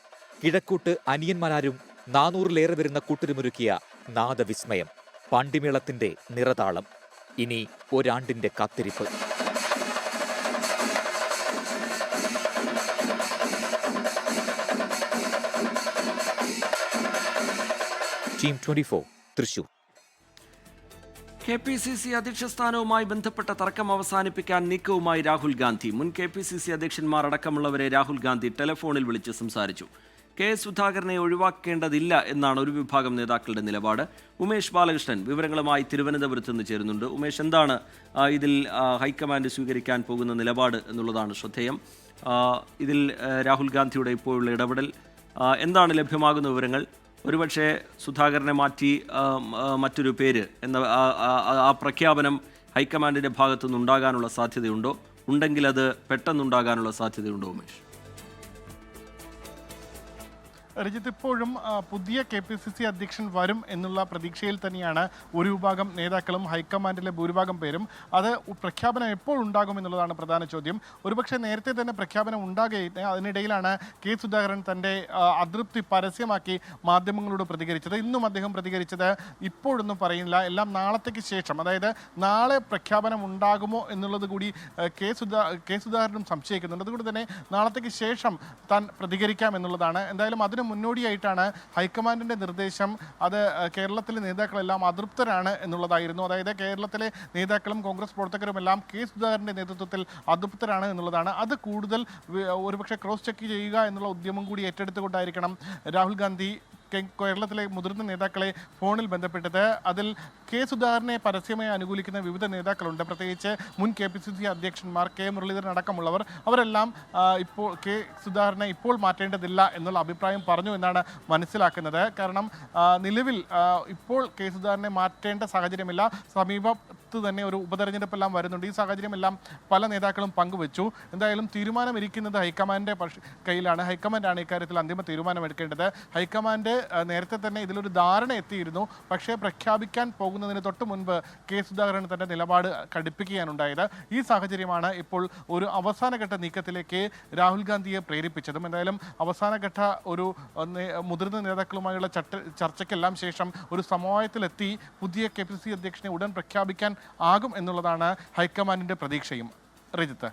കിഴക്കൂട്ട് അനിയന്മാരും 400-ലേറെ വരുന്ന കൂട്ടരുമൊരുക്കിയ നാദവിസ്മയം. പാണ്ടിമേളത്തിന്റെ നിറതാളം. ഇനി ഒരാണ്ടിന്റെ കാത്തിരിപ്പ്. ടീം 24 തൃശൂർ. KPCC അധ്യക്ഷ സ്ഥാനവുമായി ബന്ധപ്പെട്ട തർക്കം അവസാനിപ്പിക്കാൻ നീക്കവുമായി രാഹുൽ ഗാന്ധി. മുൻ KPCC അധ്യക്ഷന്മാർ അടക്കമുള്ളവരെ രാഹുൽ ഗാന്ധി ടെലിഫോണിൽ വിളിച്ച് സംസാരിച്ചു. കെ സുധാകരനെ ഒഴിവാക്കേണ്ടതില്ല എന്നാണ് ഒരു വിഭാഗം നേതാക്കളുടെ നിലപാട്. ഉമേഷ് ബാലകൃഷ്ണൻ വിവരങ്ങളുമായി തിരുവനന്തപുരത്ത് നിന്ന് ചേരുന്നുണ്ട്. ഉമേഷ്, എന്താണ് ഇതിൽ ഹൈക്കമാൻഡ് സ്വീകരിക്കാൻ പോകുന്ന നിലപാട് എന്നുള്ളതാണ് ശ്രദ്ധേയം. ഇതിൽ രാഹുൽ ഗാന്ധിയുടെ ഇപ്പോഴുള്ള ഇടപെടൽ എന്താണ് ലഭ്യമാകുന്ന വിവരങ്ങൾ? ഒരുപക്ഷെ സുധാകരനെ മാറ്റി മറ്റൊരു പേര് എന്ന ആ പ്രഖ്യാപനം ഹൈക്കമാൻഡിന്റെ ഭാഗത്തുനിന്ന് ഉണ്ടാകാനുള്ള സാധ്യതയുണ്ടോ? ഉണ്ടെങ്കിൽ അത് പെട്ടെന്നുണ്ടാകാനുള്ള സാധ്യതയുണ്ടോ ഉമേഷ്? രജിത്ത്, ഇപ്പോഴും പുതിയ KPCC അധ്യക്ഷൻ വരും എന്നുള്ള പ്രതീക്ഷയിൽ തന്നെയാണ് ഒരു വിഭാഗം നേതാക്കളും ഹൈക്കമാൻഡിലെ ഭൂരിഭാഗം പേരും. അത് പ്രഖ്യാപനം എപ്പോൾ ഉണ്ടാകും എന്നുള്ളതാണ് പ്രധാന ചോദ്യം. ഒരുപക്ഷെ നേരത്തെ തന്നെ പ്രഖ്യാപനം ഉണ്ടാകുകയും അതിനിടയിലാണ് കെ സുധാകരൻ തൻ്റെ അതൃപ്തി പരസ്യമാക്കി മാധ്യമങ്ങളോട് പ്രതികരിച്ചത്. ഇന്നും അദ്ദേഹം പ്രതികരിച്ചത് ഇപ്പോഴൊന്നും പറയുന്നില്ല, എല്ലാം നാളത്തേക്ക് ശേഷം, അതായത് നാളെ പ്രഖ്യാപനം ഉണ്ടാകുമോ എന്നുള്ളത് കൂടി കെ സുധാകരനും സംശയിക്കുന്നുണ്ട്. അതുകൊണ്ട് തന്നെ നാളത്തേക്ക് ശേഷം താൻ പ്രതികരിക്കാം എന്നുള്ളതാണ്. എന്തായാലും അതിന് മുന്നോടിയായിട്ടാണ് ഹൈക്കമാൻഡിന്റെ നിർദ്ദേശം. അത് കേരളത്തിലെ നേതാക്കളെല്ലാം അതൃപ്തരാണ് എന്നുള്ളതായിരുന്നു. അതായത് കേരളത്തിലെ നേതാക്കളും കോൺഗ്രസ് പ്രവർത്തകരുമെല്ലാം കെ സുധാകരന്റെ നേതൃത്വത്തിൽ അതൃപ്തരാണ് എന്നുള്ളതാണ്. അത് കൂടുതൽ ഒരുപക്ഷെ ക്രോസ് ചെക്ക് ചെയ്യുക എന്നുള്ള ഉദ്യമം കൂടി ഏറ്റെടുത്തുകൊണ്ടായിരിക്കണം രാഹുൽ ഗാന്ധി കേരളത്തിലെ മുതിർന്ന നേതാക്കളെ ഫോണിൽ ബന്ധപ്പെട്ടത്. അതിൽ കെ സുധാകരനെ പരസ്യമായി അനുകൂലിക്കുന്ന വിവിധ നേതാക്കളുണ്ട്. പ്രത്യേകിച്ച് മുൻ KPCC അധ്യക്ഷന്മാർ കെ മുരളീധരൻ അടക്കമുള്ളവർ. അവരെല്ലാം ഇപ്പോൾ കെ സുധാകരനെ ഇപ്പോൾ മാറ്റേണ്ടതില്ല എന്നുള്ള അഭിപ്രായം പറഞ്ഞു എന്നാണ് മനസ്സിലാക്കുന്നത്. കാരണം നിലവിൽ ഇപ്പോൾ കെ സുധാകരനെ മാറ്റേണ്ട സാഹചര്യമില്ല. സമീപത്ത് തന്നെ ഒരു ഉപതെരഞ്ഞെടുപ്പെല്ലാം വരുന്നുണ്ട്. ഈ സാഹചര്യമെല്ലാം പല നേതാക്കളും പങ്കുവച്ചു. എന്തായാലും തീരുമാനം ഇരിക്കുന്നത് ഹൈക്കമാൻഡിന്റെ കയ്യിലാണ്. ഹൈക്കമാൻഡാണ് ഇക്കാര്യത്തിൽ അന്തിമ തീരുമാനമെടുക്കേണ്ടത്. ഹൈക്കമാൻഡ് നേരത്തെ തന്നെ ഇതിലൊരു ധാരണ എത്തിയിരുന്നു. പക്ഷേ പ്രഖ്യാപിക്കാൻ പോകുന്നതിന് തൊട്ട് മുൻപ് കെ സുധാകരൻ തന്റെ നിലപാട് കടുപ്പിക്കുകയാണുണ്ടായത്. ഈ സാഹചര്യമാണ് ഇപ്പോൾ ഒരു അവസാനഘട്ട നീക്കത്തിലേക്ക് രാഹുൽ ഗാന്ധിയെ പ്രേരിപ്പിച്ചതും. എന്തായാലും അവസാനഘട്ട ഒരു മുതിർന്ന നേതാക്കളുമായുള്ള ചർച്ചയ്ക്കെല്ലാം ശേഷം ഒരു സമവായത്തിലെത്തി പുതിയ KPCC അധ്യക്ഷനെ ഉടൻ പ്രഖ്യാപിക്കാൻ ആകും എന്നുള്ളതാണ് ഹൈക്കമാൻഡിന്റെ പ്രതീക്ഷയും. രജിത്ത്.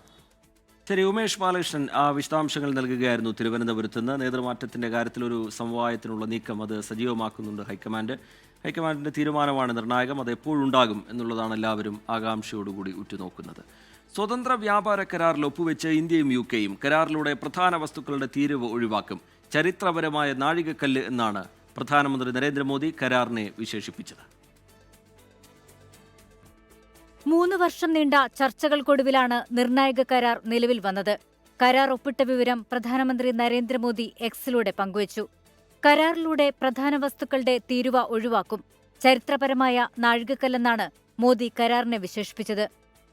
ശരി, ഉമേഷ് ബാലകൃഷ്ണൻ വിശദാംശങ്ങൾ നൽകുകയായിരുന്നു തിരുവനന്തപുരത്ത് നിന്ന്. നേതൃമാറ്റത്തിന്റെ കാര്യത്തിൽ ഒരു സമവായത്തിനുള്ള നീക്കം അത് സജീവമാക്കുന്നുണ്ട് ഹൈക്കമാൻഡിന്റെ തീരുമാനമാണ് നിർണായകം. അത് എപ്പോഴുണ്ടാകും എന്നുള്ളതാണ് എല്ലാവരും ആകാംക്ഷയോടുകൂടി ഉറ്റുനോക്കുന്നത്. സ്വതന്ത്ര വ്യാപാര കരാറിൽ ഒപ്പുവെച്ച് ഇന്ത്യയും UK-യും കരാറിലൂടെ പ്രധാന വസ്തുക്കളുടെ തീരുവ ഒഴിവാക്കും. ചരിത്രപരമായ നാഴികക്കല്ല് എന്നാണ് പ്രധാനമന്ത്രി നരേന്ദ്രമോദി കരാറിനെ വിശേഷിപ്പിച്ചത്. 3 വർഷം നീണ്ട ചർച്ചകൾക്കൊടുവിലാണ് നിർണായക കരാർ നിലവിൽ വന്നത്. കരാർ ഒപ്പിട്ട വിവരം പ്രധാനമന്ത്രി നരേന്ദ്രമോദി എക്സിലൂടെ പങ്കുവച്ചു. കരാറിലൂടെ പ്രധാന വസ്തുക്കളുടെ തീരുവ ഒഴിവാക്കും. ചരിത്രപരമായ നാഴികക്കല്ലെന്നാണ് മോദി കരാറിനെ വിശേഷിപ്പിച്ചത്.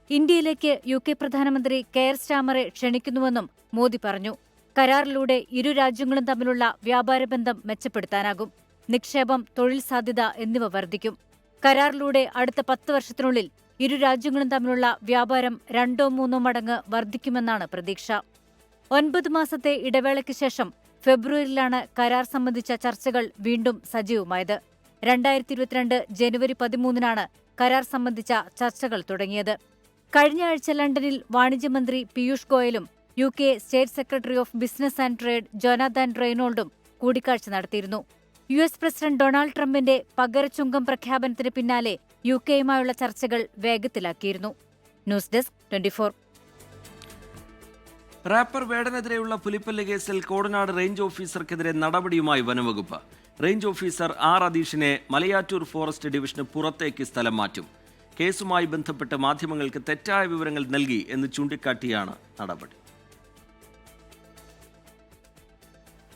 ഇന്ത്യയിലേക്ക് UK പ്രധാനമന്ത്രി കെയർ സ്റ്റാമറെ ക്ഷണിക്കുന്നുവെന്നും മോദി പറഞ്ഞു. കരാറിലൂടെ ഇരു രാജ്യങ്ങളും തമ്മിലുള്ള വ്യാപാരബന്ധം മെച്ചപ്പെടുത്താനാകും. നിക്ഷേപം, തൊഴിൽ സാധ്യത എന്നിവ വർദ്ധിക്കും. കരാറിലൂടെ അടുത്ത 10 വർഷത്തിനുള്ളിൽ ഇരു രാജ്യങ്ങളും തമ്മിലുള്ള വ്യാപാരം 2-3 മടങ്ങ് വർദ്ധിക്കുമെന്നാണ് പ്രതീക്ഷ. 9 മാസത്തെ ഇടവേളയ്ക്ക് ശേഷം ഫെബ്രുവരിയിലാണ് കരാർ സംബന്ധിച്ച ചർച്ചകൾ വീണ്ടും സജീവമായത്. 2022 ജനുവരി 13-നാണ് കരാർ സംബന്ധിച്ച ചർച്ചകൾ തുടങ്ങിയത്. കഴിഞ്ഞ ആഴ്ച ലണ്ടനിൽ വാണിജ്യമന്ത്രി പീയൂഷ് ഗോയലും UK state secretary of business and trade Jonathan റെയ്നോൾഡും കൂടിക്കാഴ്ച നടത്തിയിരുന്നു. US പ്രസിഡന്റ് ഡൊണാൾഡ് ട്രംപിന്റെ പകരച്ചുങ്കം പ്രഖ്യാപനത്തിന് പിന്നാലെ UK-യുമായുള്ള ചർച്ചകൾ വേഗത്തിലാക്കിയിരുന്നു. News desk 24. റാപ്പർ വേടനെതിരെയുള്ള പുലിപ്പല്ല് കേസിൽ കോടനാട് റേഞ്ച് ഓഫീസർക്കെതിരെ നടപടിയുമായി വനംവകുപ്പ്. റേഞ്ച് ഓഫീസർ R അദീഷിനെ മലയാറ്റൂർ ഫോറസ്റ്റ് ഡിവിഷന് പുറത്തേക്ക് സ്ഥലം മാറ്റും. കേസുമായി ബന്ധപ്പെട്ട് മാധ്യമങ്ങൾക്ക് തെറ്റായ വിവരങ്ങൾ നൽകി എന്ന് ചൂണ്ടിക്കാട്ടിയാണ് നടപടി.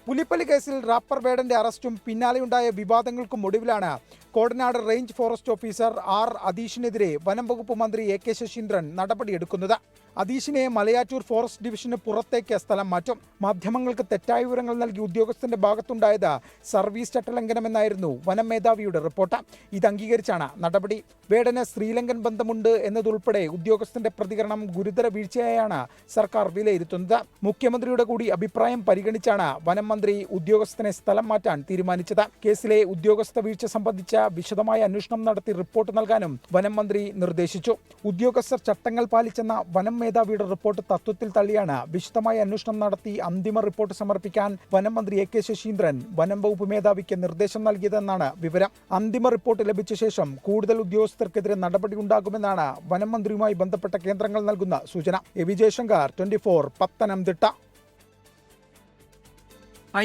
പുലിപ്പല്ലി കേസിൽ റാപ്പർ വേടന്റെ അറസ്റ്റും പിന്നാലെയുണ്ടായ വിവാദങ്ങൾക്കും ഒടുവിലാണ് Kodanad range forest officer R അദീഷിനെതിരെ വനം വകുപ്പ് മന്ത്രി AK ശശീന്ദ്രൻ നടപടിയെടുക്കുന്നത്. അദീഷിനെ മലയാറ്റൂർ ഫോറസ്റ്റ് ഡിവിഷന് പുറത്തേക്ക് സ്ഥലം മാറ്റും. മാധ്യമങ്ങൾക്ക് തെറ്റായ വിവരങ്ങൾ നൽകി ഉദ്യോഗസ്ഥന്റെ ഭാഗത്തുണ്ടായത് സർവീസ് ചട്ടലംഘനമെന്നായിരുന്നു വനം മേധാവിയുടെ റിപ്പോർട്ട്. ഇത് അംഗീകരിച്ചാണ് നടപടി. വേടന് ശ്രീലങ്കൻ ബന്ധമുണ്ട് എന്നതുൾപ്പെടെ ഉദ്യോഗസ്ഥന്റെ പ്രതികരണം ഗുരുതര വീഴ്ചയായാണ് സർക്കാർ വിലയിരുത്തുന്നത്. മുഖ്യമന്ത്രിയുടെ കൂടി അഭിപ്രായം പരിഗണിച്ചാണ് വനം മന്ത്രി ഉദ്യോഗസ്ഥനെ സ്ഥലം മാറ്റാൻ തീരുമാനിച്ചത്. കേസിലെ ഉദ്യോഗസ്ഥ വീഴ്ച സംബന്ധിച്ച വിശദമായ അന്വേഷണം നടത്തി റിപ്പോർട്ട് നൽകാനും വനം മന്ത്രി നിർദ്ദേശിച്ചു. ഉദ്യോഗസ്ഥർ ചട്ടങ്ങൾ പാലിച്ചെന്ന വനം മേധാവിയുടെ റിപ്പോർട്ട് തത്വത്തിൽ തള്ളിയാണ് വിശദമായ അന്വേഷണം നടത്തി അന്തിമ റിപ്പോർട്ട് സമർപ്പിക്കാൻ വനം മന്ത്രി എ കെ ശശീന്ദ്രൻ വനം വകുപ്പ് മേധാവിക്ക് നിർദ്ദേശം നൽകിയതെന്നാണ് വിവരം. അന്തിമ റിപ്പോർട്ട് ലഭിച്ച ശേഷം കൂടുതൽ ഉദ്യോഗസ്ഥർക്കെതിരെ നടപടി ഉണ്ടാകുമെന്നാണ് വനം മന്ത്രിയുമായി ബന്ധപ്പെട്ട കേന്ദ്രങ്ങൾ നൽകുന്ന സൂചന. A V Jayashankar, 24, Pathanamthitta.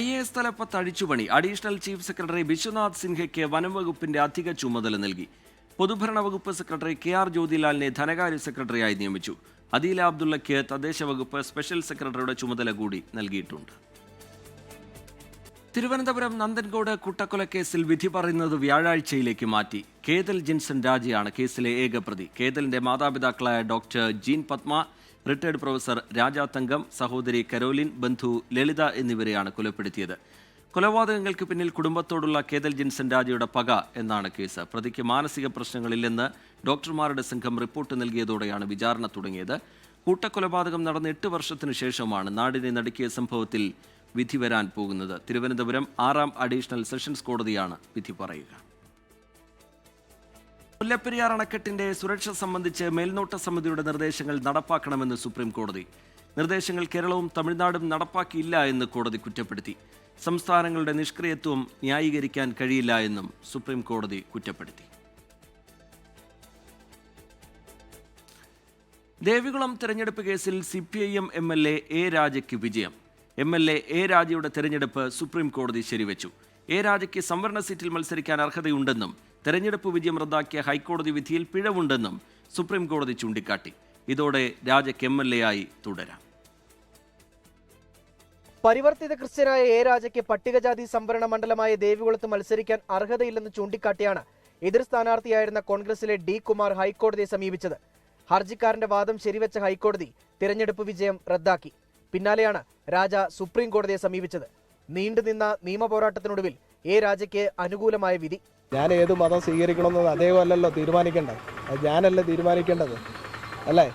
IAS തലപ്പത്ത് അഴിച്ചുപണി. അഡീഷണൽ ചീഫ് സെക്രട്ടറി വിശ്വനാഥ് സിൻഹയ്ക്ക് വനം വകുപ്പിന്റെ അധിക ചുമതല നൽകി. പൊതുഭരണ വകുപ്പ് സെക്രട്ടറി KR ജ്യോതിലാലിനെ ധനകാര്യ സെക്രട്ടറിയായി നിയമിച്ചു. അദീല അബ്ദുള്ളയ്ക്ക് തദ്ദേശ വകുപ്പ് സ്പെഷ്യൽ സെക്രട്ടറിയുടെ ചുമതല കൂടി നൽകിയിട്ടുണ്ട്. തിരുവനന്തപുരം നന്ദൻകോട് കൂട്ടക്കൊലക്കേസിൽ വിധി പറയുന്നത് വ്യാഴാഴ്ചയിലേക്ക് മാറ്റി. കേതൽ ജിൻസൺ രാജയാണ് കേസിലെ ഏക പ്രതി. കേതലിന്റെ മാതാപിതാക്കളായ doctor Jean Padma, retired professor Raja Thankam, സഹോദരി കരോലിൻ, ബന്ധു ലളിത എന്നിവരെയാണ് കൊലപ്പെടുത്തിയത്. കൊലപാതകങ്ങൾക്ക് പിന്നിൽ കുടുംബത്തോടുള്ള കേതൽ ജിൻസൺ രാജയുടെ പക എന്നാണ് കേസ്. പ്രതിക്ക് മാനസിക പ്രശ്നങ്ങളില്ലെന്ന് ഡോക്ടർമാരുടെ സംഘം റിപ്പോർട്ട് നൽകിയതോടെയാണ് വിചാരണ തുടങ്ങിയത്. കൂട്ടക്കൊലപാതകം നടന്ന 8 വർഷത്തിനു ശേഷമാണ് നാടിനെ നടുക്കിയ സംഭവത്തിൽ വിധി വരാൻ പോകുന്നത്. തിരുവനന്തപുരം 6ാം അഡീഷണൽ സെഷൻസ് കോടതിയാണ് വിധി പറയുക. മുല്ലപ്പെരിയാർ അണക്കെട്ടിന്റെ സുരക്ഷ സംബന്ധിച്ച് മേൽനോട്ട സമിതിയുടെ നിർദ്ദേശങ്ങൾ നടപ്പാക്കണമെന്ന് സുപ്രീം കോടതി. നിർദ്ദേശങ്ങൾ കേരളവും തമിഴ്നാടും നടപ്പാക്കിയില്ല എന്ന് കോടതി കുറ്റപ്പെടുത്തി. സംസ്ഥാനങ്ങളുടെ നിഷ്ക്രിയത്വം ന്യായീകരിക്കാൻ കഴിയില്ല എന്നും സുപ്രീം കോടതി കുറ്റപ്പെടുത്തി. ദേവികുളം തെരഞ്ഞെടുപ്പ് കേസിൽ CPIM MLA എ രാജയ്ക്ക് വിജയം. MLA എ രാജയുടെ തെരഞ്ഞെടുപ്പ് സുപ്രീം കോടതി ശരിവെച്ചു. എ രാജയ്ക്ക് സംവരണ സീറ്റിൽ മത്സരിക്കാൻ അർഹതയുണ്ടെന്നും തെരഞ്ഞെടുപ്പ് വിജയം റദ്ദാക്കിയ ഹൈക്കോടതി വിധിയിൽ പിഴവുണ്ടെന്നും സുപ്രീം കോടതി ചൂണ്ടിക്കാട്ടി. ഇതോടെ രാജയ്ക്ക് MLA ആയി തുടരാം. പരിവർത്തിത ക്രിസ്ത്യനായ എ രാജയ്ക്ക് പട്ടികജാതി സംവരണ മണ്ഡലമായ ദേവികുളത്ത് മത്സരിക്കാൻ അർഹതയില്ലെന്ന് ചൂണ്ടിക്കാട്ടിയാണ് എതിർ സ്ഥാനാർത്ഥിയായിരുന്ന കോൺഗ്രസിലെ D കുമാർ ഹൈക്കോടതിയെ സമീപിച്ചത്. ഹർജിക്കാരന്റെ വാദം ശരിവെച്ച ഹൈക്കോടതി തിരഞ്ഞെടുപ്പ് വിജയം റദ്ദാക്കി. പിന്നാലെയാണ് രാജ സുപ്രീം കോടതിയെ സമീപിച്ചത്. നീണ്ടുനിന്ന നിയമപോരാട്ടത്തിനൊടുവിൽ എ രാജയ്ക്ക് അനുകൂലമായ വിധി. ഞാൻ ഏത് മതം സ്വീകരിക്കണമെന്ന് അദ്ദേഹമല്ലല്ലോ തീരുമാനിക്കേണ്ടത്, അത് ഞാനല്ലേ തീരുമാനിക്കേണ്ടത് അല്ലേ?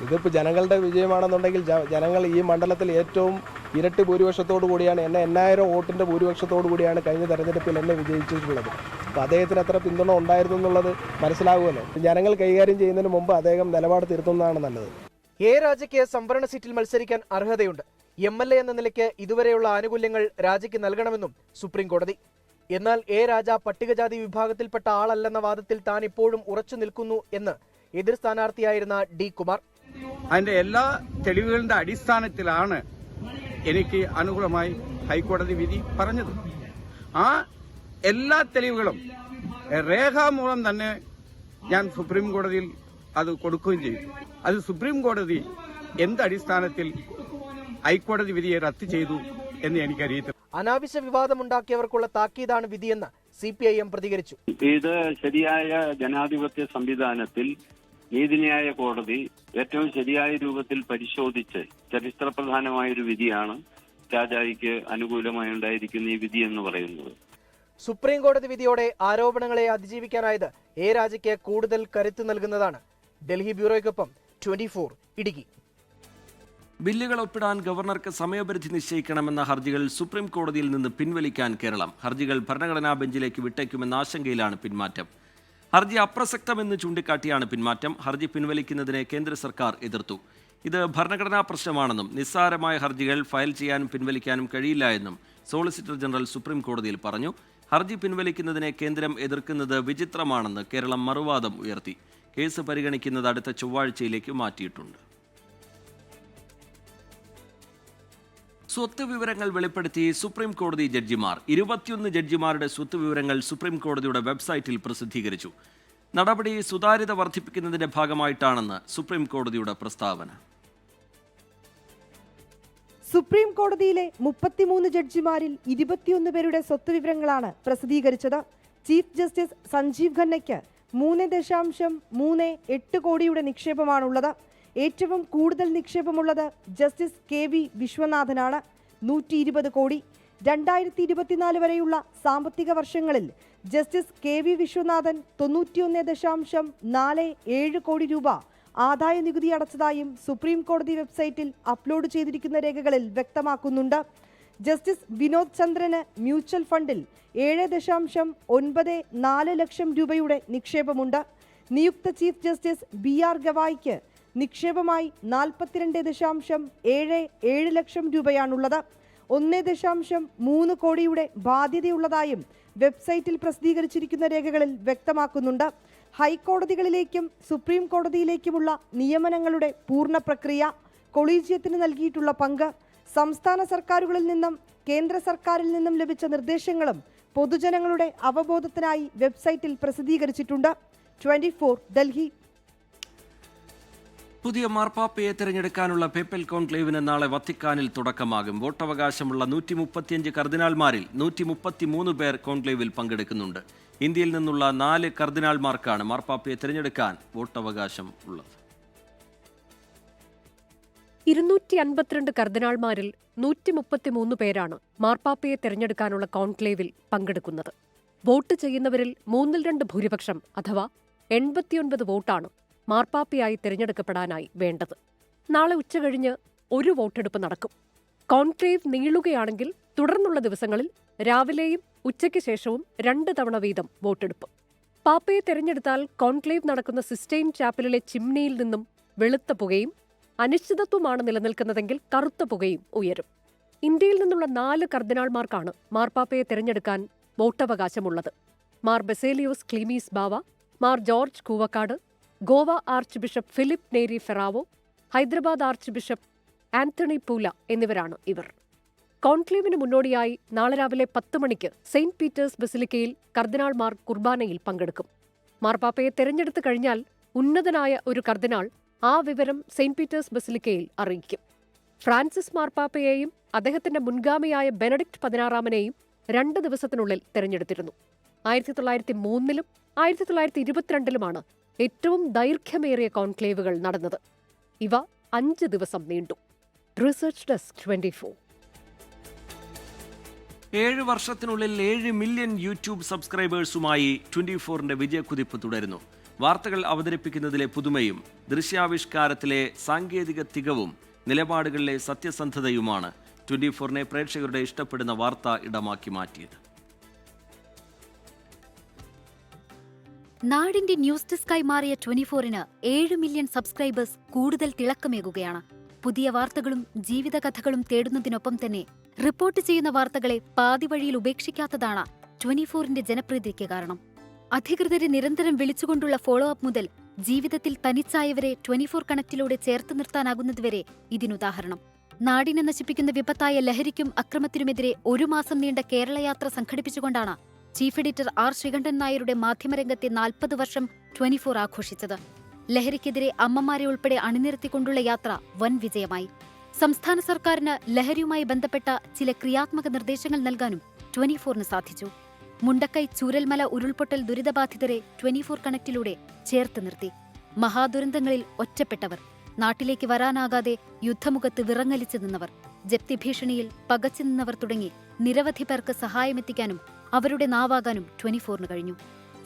ഇതിപ്പോൾ ജനങ്ങളുടെ വിജയമാണെന്നുണ്ടെങ്കിൽ ജനങ്ങൾ ഈ മണ്ഡലത്തിൽ ഏറ്റവും ഇരട്ടി ഭൂരിപക്ഷത്തോടു കൂടിയാണ്, 8000 വോട്ടിൻ്റെ ഭൂരിപക്ഷത്തോടു കൂടിയാണ് കഴിഞ്ഞ തെരഞ്ഞെടുപ്പിൽ എന്നെ വിജയിച്ചിട്ടുള്ളത്. അപ്പോൾ അദ്ദേഹത്തിന് എത്ര പിന്തുണ ഉണ്ടായിരുന്നു എന്നുള്ളത് മനസ്സിലാകുമല്ലോ. ജനങ്ങൾ കൈകാര്യം ചെയ്യുന്നതിന് മുമ്പ് അദ്ദേഹം നിലപാട് തിരുത്തുന്നതാണ് നല്ലത്. എ രാജയ്ക്ക് സംവരണ സീറ്റിൽ മത്സരിക്കാൻ അർഹതയുണ്ട്. MLA എന്ന നിലയ്ക്ക് ഇതുവരെയുള്ള ആനുകൂല്യങ്ങൾ രാജയ്ക്ക് നൽകണമെന്നും സുപ്രീം കോടതി. എന്നാൽ എ രാജ പട്ടികജാതി വിഭാഗത്തിൽപ്പെട്ട ആളല്ലെന്ന വാദത്തിൽ താൻ ഇപ്പോഴും ഉറച്ചു നിൽക്കുന്നു എന്ന് എതിർ സ്ഥാനാർത്ഥിയായിരുന്ന D കുമാർ. അതിന്റെ എല്ലാ തെളിവുകളുടെ അടിസ്ഥാനത്തിലാണ് എനിക്ക് അനുകൂലമായി ഹൈക്കോടതി വിധി പറഞ്ഞത്. ആ എല്ലാ തെളിവുകളും രേഖാമൂലം തന്നെ ഞാൻ സുപ്രീം കോടതിയിൽ അത് കൊടുക്കുകയും ചെയ്തു. അത് സുപ്രീം കോടതി എന്തടിസ്ഥാനത്തിൽ ഹൈക്കോടതി വിധിയെ റദ്ദ് ചെയ്തു എന്ന് എനിക്കറിയത്തില്ല. അനാവശ്യ വിവാദമുണ്ടാക്കിയവർക്കുള്ള താക്കീതാണ് വിധിയെന്ന് CPIM പ്രതികരിച്ചു. ഇത് ശരിയായ ജനാധിപത്യ സംവിധാനത്തിൽ നീതിന്യായ കോടതി ഏറ്റവും ശരിയായ രൂപത്തിൽ പരിശോധിച്ച് ചരിത്രപ്രധാനമായൊരു വിധിയാണ് രാജായിക്ക് അനുകൂലമായി ഉണ്ടായിരിക്കുന്ന ഈ വിധി എന്ന് പറയുന്നത്. സുപ്രീം കോടതി വിധിയോടെ ആരോപണങ്ങളെ അതിജീവിക്കാനായത് എ രാജയ്ക്ക് കൂടുതൽ കരുത്ത് നൽകുന്നതാണ്. ഡൽഹി ബ്യൂറോയ്ക്കൊപ്പം 24 ഇടുക്കി. ബില്ലുകൾ ഒപ്പിടാൻ ഗവർണർക്ക് സമയപരിധി നിശ്ചയിക്കണമെന്ന ഹർജികൾ സുപ്രീം കോടതിയിൽ നിന്ന് പിൻവലിക്കാൻ കേരളം. ഹർജികൾ ഭരണഘടനാ ബെഞ്ചിലേക്ക് വിട്ടേക്കുമെന്ന ആശങ്കയിലാണ് പിന്മാറ്റം. ഹർജി അപ്രസക്തമെന്ന് ചൂണ്ടിക്കാട്ടിയാണ് പിന്മാറ്റം. ഹർജി പിൻവലിക്കുന്നതിനെ കേന്ദ്ര സർക്കാർ എതിർത്തു. ഇത് ഭരണഘടനാ പ്രശ്നമാണെന്നും നിസ്സാരമായ ഹർജികൾ ഫയൽ ചെയ്യാനും പിൻവലിക്കാനും കഴിയില്ല എന്നും സോളിസിറ്റർ ജനറൽ സുപ്രീം കോടതിയിൽ പറഞ്ഞു. ഹർജി പിൻവലിക്കുന്നതിനെ കേന്ദ്രം എതിർക്കുന്നത് വിചിത്രമാണെന്ന് കേരളം മറുവാദം ഉയർത്തി. കേസ് പരിഗണിക്കുന്നത് അടുത്ത ചൊവ്വാഴ്ചയിലേക്ക് മാറ്റിയിട്ടുണ്ട്. സ്വത്ത് വിവരങ്ങൾ വെളിപ്പെടുത്തി സുപ്രീം കോടതി ജഡ്ജിമാർ. 21 ജഡ്ജിമാരുടെ സ്വത്ത് വിവരങ്ങൾ സുപ്രീം കോടതിയുടെ വെബ്സൈറ്റിൽ പ്രസിദ്ധീകരിച്ചു. നടപടി സുതാര്യത വർദ്ധിപ്പിക്കുന്നതിന്റെ ഭാഗമായിട്ടാണെന്ന് സുപ്രീം കോടതിയുടെ പ്രസ്താവന. സുപ്രീം കോടതിയിലെ 33 ജഡ്ജിമാരിൽ 21 പേരുടെ സ്വത്ത് വിവരങ്ങളാണ് പ്രസിദ്ധീകരിച്ചത്. ചീഫ് ജസ്റ്റിസ് സഞ്ജീവ് ഖന്നയ്ക്ക് 3.38 കോടിയുടെ നിക്ഷേപമാണുള്ളത്. ഏറ്റവും കൂടുതൽ നിക്ഷേപമുള്ളത് ജസ്റ്റിസ് KV വിശ്വനാഥനാണ്, 120 കോടി. 2024 വരെയുള്ള സാമ്പത്തിക വർഷങ്ങളിൽ ജസ്റ്റിസ് KV വിശ്വനാഥൻ 91.47 കോടി രൂപ ആദായ നികുതി അടച്ചതായും സുപ്രീം കോടതി വെബ്സൈറ്റിൽ അപ്ലോഡ് ചെയ്തിരിക്കുന്ന രേഖകളിൽ വ്യക്തമാക്കുന്നുണ്ട്. ജസ്റ്റിസ് വിനോദ് ചന്ദ്രന് മ്യൂച്വൽ ഫണ്ടിൽ 7.94 ലക്ഷം രൂപയുടെ നിക്ഷേപമുണ്ട്. നിയുക്ത ചീഫ് ജസ്റ്റിസ് BR ഗവായിക്ക് നിക്ഷേപമായി 42.77 ലക്ഷം രൂപയാണുള്ളത്. 1.3 കോടിയുടെ ബാധ്യതയുള്ളതായും വെബ്സൈറ്റിൽ പ്രസിദ്ധീകരിച്ചിരിക്കുന്ന രേഖകളിൽ വ്യക്തമാക്കുന്നുണ്ട്. ഹൈക്കോടതികളിലേക്കും സുപ്രീം കോടതിയിലേക്കുമുള്ള നിയമനങ്ങളുടെ പൂർണ്ണ പ്രക്രിയ, കൊളീജിയത്തിന് നൽകിയിട്ടുള്ള പങ്ക്, സംസ്ഥാന സർക്കാരുകളിൽ നിന്നും കേന്ദ്ര സർക്കാരിൽ നിന്നും ലഭിച്ച നിർദ്ദേശങ്ങളും പൊതുജനങ്ങളുടെ അവബോധത്തിനായി വെബ്സൈറ്റിൽ പ്രസിദ്ധീകരിച്ചിട്ടുണ്ട്. 24 ഡൽഹി. പുതിയ മാർപ്പാപ്പയെ തിരഞ്ഞെടുക്കാനുള്ള പേപ്പൽ കോൺക്ലേവിന് നാളെ വത്തിക്കാനിൽ തുടക്കമാകും. വോട്ടവകാശമുള്ള 135 കർദിനാൾമാരിൽ 133 പേർ കോൺക്ലേവിൽ പങ്കെടുക്കുന്നുണ്ട്. ഇന്ത്യയിൽ നിന്നുള്ള 4 കർദിനാൾമാർക്കാണ് മാർപ്പാപ്പയെ തിരഞ്ഞെടുക്കാൻ വോട്ടവകാശം ഉള്ളത്. 252 കർദിനാൾമാരിൽ 133 പേരാണ് മാർപ്പാപ്പയെ തെരഞ്ഞെടുക്കാനുള്ള കോൺക്ലേവിൽ പങ്കെടുക്കുന്നത്. വോട്ട് ചെയ്യുന്നവരിൽ 2/3 ഭൂരിപക്ഷം അഥവാ 89 വോട്ടാണ് മാർപ്പാപ്പയായി തിരഞ്ഞെടുക്കപ്പെടാനായി വേണ്ടത്. നാളെ ഉച്ചകഴിഞ്ഞ് ഒരു വോട്ടെടുപ്പ് നടക്കും. കോൺക്ലേവ് നീളുകയാണെങ്കിൽ തുടർന്നുള്ള ദിവസങ്ങളിൽ രാവിലെയും ഉച്ചയ്ക്ക് ശേഷവും 2 തവണ വീതം വോട്ടെടുപ്പ്. പാപ്പയെ തെരഞ്ഞെടുത്താൽ കോൺക്ലേവ് നടക്കുന്ന സിസ്റ്റൈൻ ചാപ്പലിലെ ചിമ്നിയിൽ നിന്നും വെളുത്ത പുകയും അനിശ്ചിതത്വമാണ് നിലനിൽക്കുന്നതെങ്കിൽ കറുത്ത പുകയും ഉയരും. ഇന്ത്യയിൽ നിന്നുള്ള 4 കർദിനാൾമാർക്കാണ് മാർപ്പാപ്പയെ തെരഞ്ഞെടുക്കാൻ വോട്ടവകാശമുള്ളത്. Mar Baselios Cleemis Bava, Mar George Koovakad, Goa archbishop Philip Neri Ferrao, Hyderabad archbishop Anthony Poola എന്നിവരാണ് ഇവർ. കോൺക്ലേവിന് മുന്നോടിയായി നാളെ രാവിലെ 10 മണിക്ക് സെയിന്റ് പീറ്റേഴ്സ് ബസിലിക്കയിൽ കർദിനാൾമാർ കുർബാനയിൽ പങ്കെടുക്കും. മാർപ്പാപ്പയെ തെരഞ്ഞെടുത്തു കഴിഞ്ഞാൽ ഉന്നതനായ ഒരു കർദിനാൾ ആ വിവരം സെയിന്റ് പീറ്റേഴ്സ് ബസിലിക്കയിൽ അറിയിക്കും. ഫ്രാൻസിസ് മാർപ്പാപ്പയെയും അദ്ദേഹത്തിന്റെ മുൻഗാമിയായ ബെനഡിക്ട് 16-നെയും 2 ദിവസത്തിനുള്ളിൽ തെരഞ്ഞെടുത്തിരുന്നു. 1903-ലും 1922-ലുമാണ് ഏറ്റവും ദൈർഘ്യമേറിയ കോൺക്ലേവുകൾ നടന്നത്. ഇവ 5 ദിവസം നീണ്ടു. Research desk 24. 7 വർഷത്തിനുള്ളിൽ 7 മില്യൺ യൂട്യൂബ് സബ്സ്ക്രൈബേഴ്സുമായി 24-ന്റെ വിജയക്കുതിപ്പ് തുടരുന്നു. വാർത്തകൾ അവതരിപ്പിക്കുന്നതിലെ പുതുമയും ദൃശ്യാവിഷ്കാരത്തിലെ സാങ്കേതിക തികവും നിലപാടുകളിലെ സത്യസന്ധതയുമാണ് 24-നെ പ്രേക്ഷകരുടെ ഇഷ്ടപ്പെടുന്ന വാർത്താ ഇടമാക്കി മാറ്റിയത്. നാടിന്റെ ന്യൂസ് ഡെസ്കായി മാറിയ 24-ന് 7 മില്യൺ സബ്സ്ക്രൈബേഴ്സ് കൂടുതൽ തിളക്കമേകുകയാണ്. പുതിയ വാർത്തകളും ജീവിതകഥകളും തേടുന്നതിനൊപ്പം തന്നെ റിപ്പോർട്ട് ചെയ്യുന്ന വാർത്തകളെ പാതി വഴിയിൽ ഉപേക്ഷിക്കാത്തതാണ് 24-ന്റെ ജനപ്രീതിക്ക് കാരണം. അധികൃതരെ നിരന്തരം വിളിച്ചുകൊണ്ടുള്ള ഫോളോ അപ്പ് മുതൽ ജീവിതത്തിൽ തനിച്ചായവരെ 24 കണക്റ്റിലൂടെ ചേർത്ത് നിർത്താനാകുന്നതുവരെ ഇതിനുദാഹരണം. നാടിനെ നശിപ്പിക്കുന്ന വിപത്തായ ലഹരിക്കും അക്രമത്തിനുമെതിരെ 1 മാസം നീണ്ട കേരളയാത്ര സംഘടിപ്പിച്ചുകൊണ്ടാണ് ചീഫ് എഡിറ്റർ ആർ ശ്രീകണ്ഠൻ നായരുടെ മാധ്യമരംഗത്തെ 40 വർഷം 24 ആഘോഷിച്ചത്. ലഹരിക്കെതിരെ അമ്മമാരെ ഉൾപ്പെടെ അണിനിരത്തിക്കൊണ്ടുള്ള യാത്ര വൻ വിജയമായി. സംസ്ഥാന സർക്കാരിന് ലഹരിയുമായി ബന്ധപ്പെട്ട ചില ക്രിയാത്മക നിർദ്ദേശങ്ങൾ നൽകാനും 24-ന് സാധിച്ചു. മുണ്ടക്കൈ ചൂരൽമല ഉരുൾപൊട്ടൽ ദുരിതബാധിതരെ 24 കണക്റ്റിലൂടെ ചേർത്ത് നിർത്തി. മഹാദുരന്തങ്ങളിൽ ഒറ്റപ്പെട്ടവർ, നാട്ടിലേക്ക് വരാനാകാതെ യുദ്ധമുഖത്ത് വിറങ്ങലിച്ചു നിന്നവർ, ജപ്തി ഭീഷണിയിൽ പകച്ചു നിന്നവർ തുടങ്ങി നിരവധി പേർക്ക് സഹായമെത്തിക്കാനും അവരുടെ നാവാകാനും 24-ന് കഴിഞ്ഞു.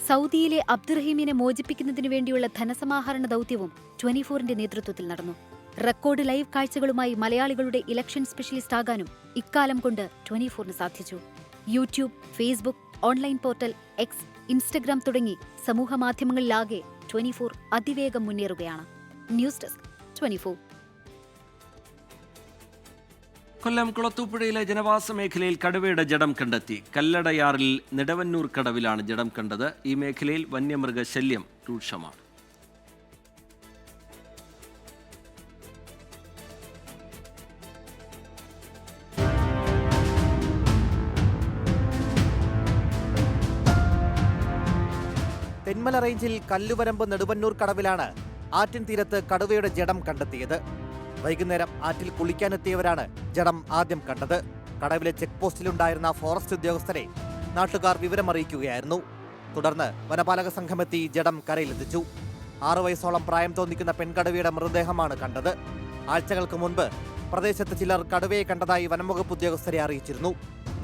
സൗദിയിലെ അബ്ദുറഹീമിനെ മോചിപ്പിക്കുന്നതിനു വേണ്ടിയുള്ള ധനസമാഹരണ ദൗത്യവും 24-ന്റെ നേതൃത്വത്തിൽ നടന്നു. റെക്കോർഡ് ലൈവ് കാഴ്ചകളുമായി മലയാളികളുടെ ഇലക്ഷൻ സ്പെഷ്യലിസ്റ്റ് ആകാനും ഇക്കാലം കൊണ്ട് 24-ന് സാധിച്ചു. YouTube, Facebook, online portal, X, Instagram തുടങ്ങി സമൂഹമാധ്യമങ്ങളിലാകെ 24 അതിവേഗം മുന്നേറുകയാണ്. News desk 24. കൊല്ലം കുളത്തൂപ്പുഴയിലെ ജനവാസ മേഖലയിൽ കടുവയുടെ ജഡം കണ്ടെത്തി. കല്ലടയാറിൽ നെടവന്നൂർ കടവിലാണ് ജഡം കണ്ടത്. ഈ മേഖലയിൽ വന്യമൃഗശല്യം രൂക്ഷമാണ്. തെന്മല റേഞ്ചിൽ കല്ലുവരമ്പ് നെടുവന്നൂർ കടവിലാണ് ആറ്റിൻ തീരത്ത് കടുവയുടെ ജഡം കണ്ടെത്തിയത്. വൈകുന്നേരം ആറ്റിൽ കുളിക്കാനെത്തിയവരാണ് ജഡം ആദ്യം കണ്ടത്. കടവിലെ ചെക്ക് പോസ്റ്റിലുണ്ടായിരുന്ന ഫോറസ്റ്റ് ഉദ്യോഗസ്ഥരെ നാട്ടുകാർ വിവരമറിയിക്കുകയായിരുന്നു. തുടർന്ന് വനപാലക സംഘമെത്തി ജഡം കരയിലെത്തിച്ചു. 6 വയസ്സോളം പ്രായം തോന്നിക്കുന്ന പെൺകടുവയുടെ മൃതദേഹമാണ് കണ്ടത്. ആഴ്ചകൾക്ക് മുൻപ് പ്രദേശത്ത് ചിലർ കടുവയെ കണ്ടതായി വനംവകുപ്പ് ഉദ്യോഗസ്ഥരെ അറിയിച്ചിരുന്നു.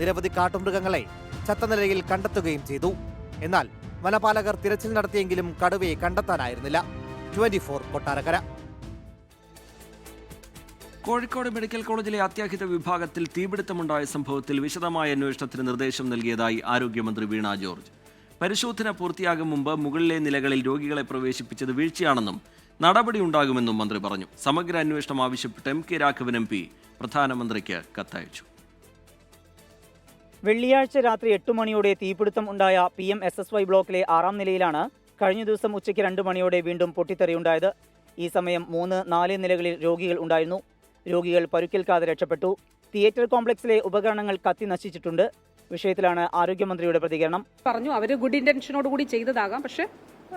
നിരവധി കാട്ടുമൃഗങ്ങളെ ചത്ത നിലയിൽ കണ്ടെത്തുകയും ചെയ്തു. എന്നാൽ വനപാലകർ തിരച്ചിൽ നടത്തിയെങ്കിലും കടുവയെ കണ്ടെത്താനായിരുന്നില്ല. 24 കൊട്ടാരക്കര. കോഴിക്കോട് മെഡിക്കൽ കോളേജിലെ അത്യാഹിത വിഭാഗത്തിൽ തീപിടുത്തമുണ്ടായ സംഭവത്തിൽ വിശദമായ അന്വേഷണത്തിന് നിർദ്ദേശം നൽകിയതായി ആരോഗ്യമന്ത്രി വീണ ജോർജ്. പരിശോധന പൂർത്തിയാകും മുമ്പ് മുകളിലെ നിലകളിൽ രോഗികളെ പ്രവേശിപ്പിച്ചത് വീഴ്ചയാണെന്നും നടപടിയുണ്ടാകുമെന്നും മന്ത്രി പറഞ്ഞു. സമഗ്ര അന്വേഷണം ആവശ്യപ്പെട്ട് MK രാഘവൻ MP പ്രധാനമന്ത്രിക്ക് കത്തയച്ചു. വെള്ളിയാഴ്ച രാത്രി 8 മണിയോടെ തീപിടുത്തം ഉണ്ടായ PMSSY ബ്ലോക്കിലെ 6ാം നിലയിലാണ് കഴിഞ്ഞ ദിവസം ഉച്ചയ്ക്ക് 2 മണിയോടെ വീണ്ടും പൊട്ടിത്തെറിയുണ്ടായത്. ഈ സമയം 3, 4 നിലകളിൽ രോഗികൾ ഉണ്ടായിരുന്നു. രോഗികൾ പരുക്കേൽക്കാതെ രക്ഷപ്പെട്ടു. തിയേറ്റർ കോംപ്ലക്സിലെ ഉപകരണങ്ങൾ കത്തി നശിച്ചിട്ടുണ്ട്. വിഷയത്തിലാണ് ആരോഗ്യമന്ത്രിയുടെ പ്രതികരണം. പറഞ്ഞു അവർ ഗുഡ് ഇന്റൻഷനോട് കൂടി ചെയ്തതാകാം, പക്ഷെ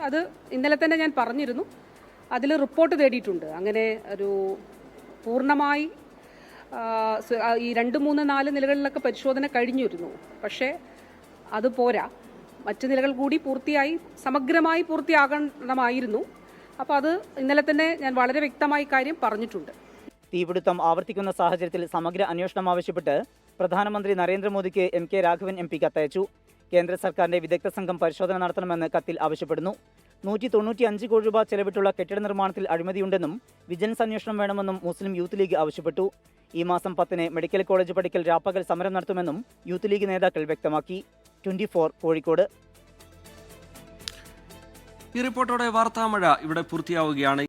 അത് ഇന്നലെ തന്നെ ഞാൻ പറഞ്ഞിരുന്നു. അതിൽ റിപ്പോർട്ട് തേടിയിട്ടുണ്ട്. അങ്ങനെ ഒരു പൂർണ്ണമായി ഈ 2, 3, 4 നിലകളിലൊക്കെ പരിശോധന കഴിഞ്ഞിരുന്നു. പക്ഷേ അത് പോരാ, മറ്റു നിലകൾ കൂടി സമഗ്രമായി പൂർത്തിയാകണമായിരുന്നു. അപ്പോൾ അത് ഇന്നലെ തന്നെ ഞാൻ വളരെ വ്യക്തമായി കാര്യം പറഞ്ഞിട്ടുണ്ട്. തീപിടുത്തം ആവർത്തിക്കുന്ന സാഹചര്യത്തിൽ സമഗ്ര അന്വേഷണം ആവശ്യപ്പെട്ട് പ്രധാനമന്ത്രി നരേന്ദ്രമോദിക്ക് MK രാഘവൻ MP കത്തയച്ചു. കേന്ദ്ര സർക്കാരിന്റെ വിദഗ്ധ സംഘം പരിശോധന നടത്തണമെന്ന് കത്തിൽ ആവശ്യപ്പെടുന്നു. 195 കോടി രൂപ ചെലവിട്ടുള്ള കെട്ടിട നിർമ്മാണത്തിൽ അഴിമതിയുണ്ടെന്നും വിജിലൻസ് അന്വേഷണം വേണമെന്നും മുസ്ലിം യൂത്ത് ലീഗ് ആവശ്യപ്പെട്ടു. ഈ മാസം 10-ന് മെഡിക്കൽ കോളേജ് പഠിക്കൽ രാപ്പകൽ സമരം നടത്തുമെന്നും യൂത്ത് ലീഗ് നേതാക്കൾ വ്യക്തമാക്കി. 24 കോഴിക്കോട്. ഈ റിപ്പോർട്ടോടെ വാർത്താമഴ ഇവിടെ പൂർത്തിയാവുകയാണ്.